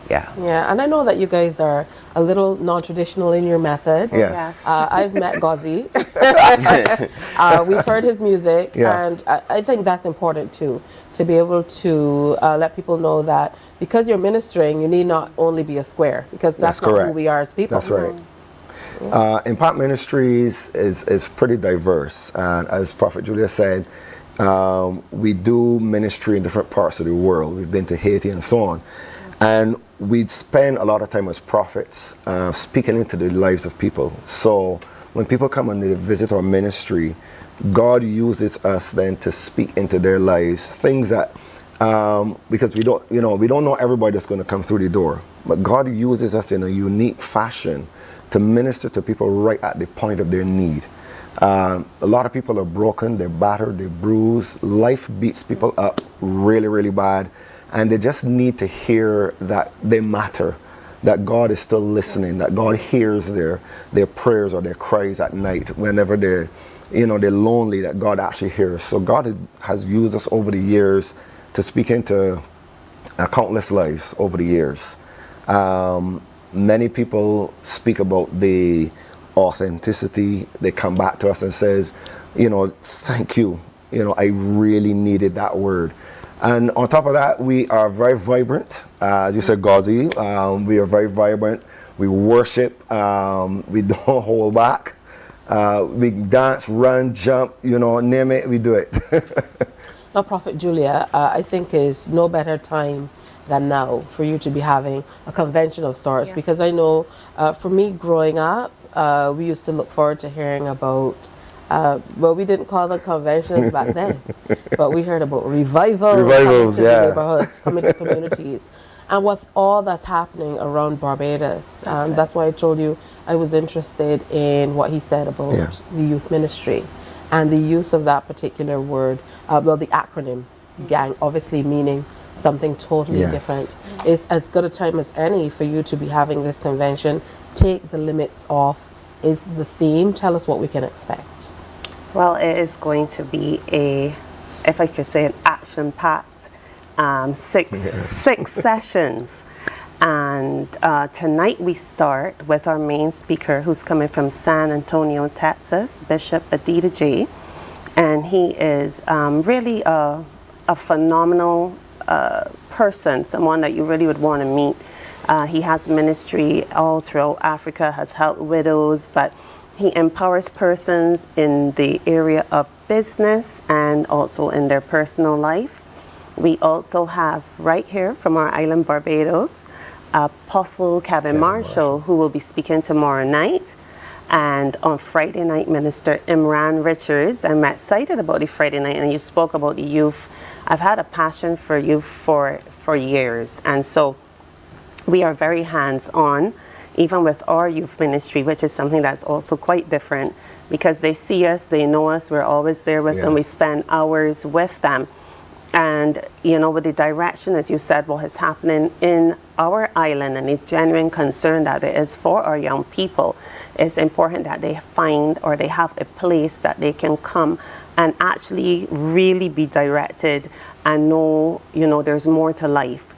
Yeah. Yeah, and I know that you guys are a little non-traditional in your methods. Yes. I've met Ghazi. We've heard his music, and I think that's important too, to be able to let people know that because you're ministering, you need not only be a square, because that's not who we are as people. That's right. Impact Ministries is pretty diverse, and as Prophet Julia said, we do ministry in different parts of the world. We've been to Haiti and so on, and we'd spend a lot of time as prophets speaking into the lives of people. So when people come and they visit our ministry, God uses us then to speak into their lives, things that because we don't know everybody that's going to come through the door, but God uses us in a unique fashion to minister to people right at the point of their need. A lot of people are broken, they're battered, they're bruised. Life beats people up really, really bad, and they just need to hear that they matter, that God is still listening, that God hears their prayers or their cries at night whenever they're lonely, that God actually hears. So God has used us over the years to speak into countless lives over the years. Many people speak about the authenticity. They come back to us and says, thank you. I really needed that word. And on top of that, we are very vibrant. As you said, Ghazi, we are very vibrant. We worship. We don't hold back. We dance, run, jump, name it, we do it. Now, Prophet Julia, I think is no better time than now for you to be having a convention of sorts, because I know for me growing up, we used to look forward to hearing about, well, we didn't call them conventions back then, but we heard about revivals coming to the neighborhoods, coming to communities. And with all that's happening around Barbados, that's why I told you I was interested in what he said about the youth ministry and the use of that particular word, well, the acronym, GANG, obviously meaning something totally different. It's as good a time as any for you to be having this convention. Take the limits off is the theme. Tell us what we can expect. Well, it is going to be if I could say, an action-packed six sessions. And tonight we start with our main speaker, who's coming from San Antonio, Texas, Bishop Adida J. And he is really a phenomenal person, someone that you really would want to meet. He has ministry all throughout Africa, has helped widows, but he empowers persons in the area of business and also in their personal life. We also have right here from our island Barbados, Apostle Kevin Marshall, who will be speaking tomorrow night. And on Friday night, Minister Imran Richards. I'm excited about the Friday night, and you spoke about the youth. I've had a passion for youth for years, and so we are very hands-on, even with our youth ministry, which is something that's also quite different, because they see us, they know us, we're always there with them, we spend hours with them. And, with the direction, as you said, what is happening in our island and the genuine concern that there is for our young people, it's important that they find or they have a place that they can come and actually really be directed and know, there's more to life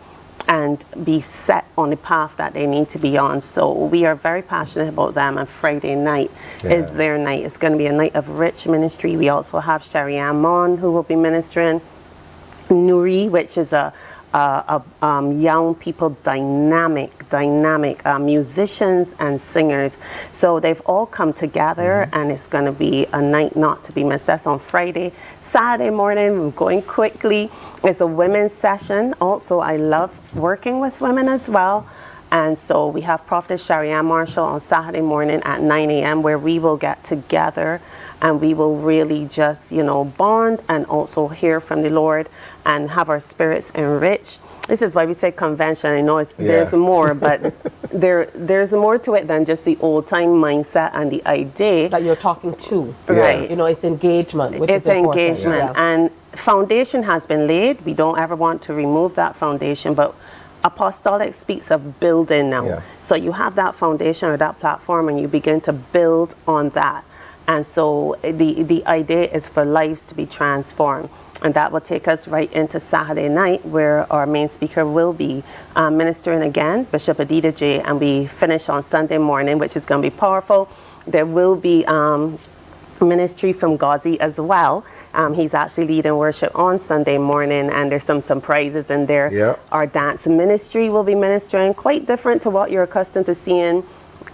and be set on the path that they need to be on. So we are very passionate about them, and Friday night is their night. It's going to be a night of rich ministry. We also have Sharianne Mon, who will be ministering. Nuri, which is a young people, dynamic musicians and singers. So they've all come together, and it's going to be a night not to be missed. That's on Friday. Saturday morning, we're going quickly. It's a women's session. Also, I love working with women as well. And so we have Prophetess Sharianne Marshall on Saturday morning at 9 a.m. where we will get together and we will really just, bond and also hear from the Lord and have our spirits enriched. This is why we say convention. I know there's more, but there's more to it than just the old time mindset and the idea that you're talking to. Right. It's engagement, which is important. It's engagement. And foundation has been laid. We don't ever want to remove that foundation, but apostolic speaks of building now. So you have that foundation or that platform, and you begin to build on that. And so the idea is for lives to be transformed. And that will take us right into Saturday night, where our main speaker will be ministering again, Bishop Adida J. And we finish on Sunday morning, which is going to be powerful. There will be ministry from Ghazi as well. He's actually leading worship on Sunday morning, and there's some surprises in there. Yeah. Our dance ministry will be ministering, quite different to what you're accustomed to seeing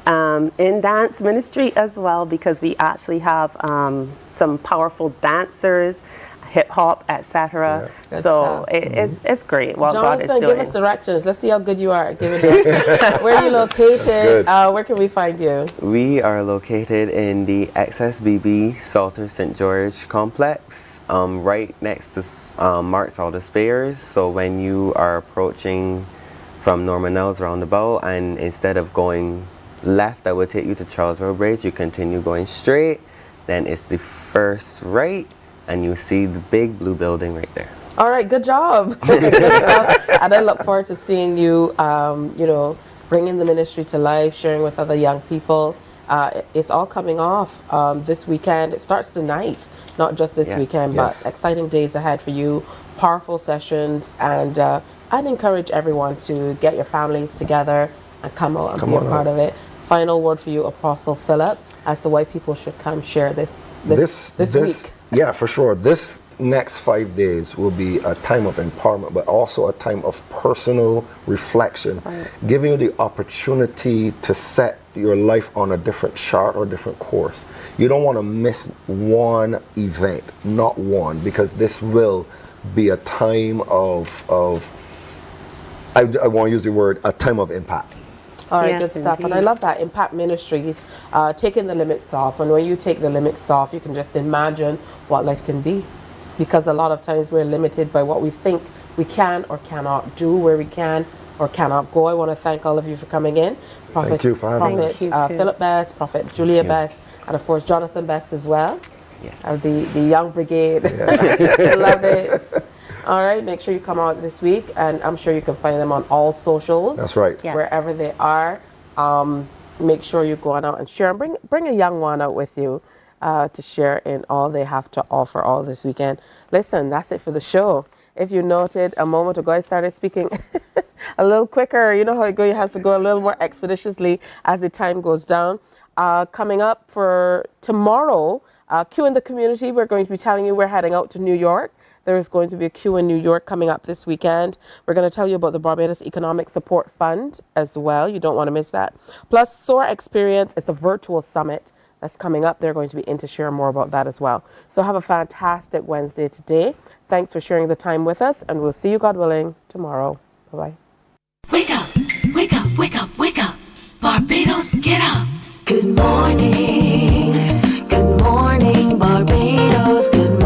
in dance ministry as well, because we actually have some powerful dancers, hip hop, etc. Good So stuff. it's great what God is Jonathan, doing. give us directions. Let's see how good you are at giving us. Where are you located? Where can we find you? We are located in the XSBB Salter St. George complex, right next to Mark's All the Spares. So when you are approaching from Norman Nell's roundabout, and instead of going left, that would take you to Charles Road Bridge, you continue going straight, then it's the first right, and you see the big blue building right there. All right, good job. Good stuff. And I look forward to seeing you, bringing the ministry to life, sharing with other young people. It's all coming off this weekend. It starts tonight, not just this weekend, but exciting days ahead for you, powerful sessions, and I'd encourage everyone to get your families together and come out and be a part of it. Final word for you, Apostle Philip, as to why people should come share this week. Yeah, for sure. This next 5 days will be a time of empowerment, but also a time of personal reflection, giving you the opportunity to set your life on a different chart or different course. You don't want to miss one event, not one, because this will be a time of I want to use the word, a time of impact. All right, good stuff. And I love that. Impact Ministries, taking the limits off. And when you take the limits off, you can just imagine what life can be. Because a lot of times we're limited by what we think we can or cannot do, where we can or cannot go. I want to thank all of you for coming in. Thank you for having us. Philip Best, Prophet Julia Best, and of course Jonathan Best as well. Yes. The young brigade. I love it. All right, make sure you come out this week, and I'm sure you can find them on all socials. That's right. Wherever they are. Make sure you go on out and share. And bring a young one out with you to share in all they have to offer all this weekend. Listen, that's it for the show. If you noted a moment ago, I started speaking a little quicker. You know how it has to go a little more expeditiously as the time goes down. Coming up for tomorrow, Q in the Community, we're going to be telling you we're heading out to New York. There is going to be a Q in New York coming up this weekend. We're going to tell you about the Barbados Economic Support Fund as well. You don't want to miss that. Plus, SOAR Experience, it's a virtual summit that's coming up. They're going to be in to share more about that as well. So have a fantastic Wednesday today. Thanks for sharing the time with us, and we'll see you, God willing, tomorrow. Bye-bye. Wake up, wake up, wake up, wake up. Barbados, get up. Good morning, Barbados, good morning.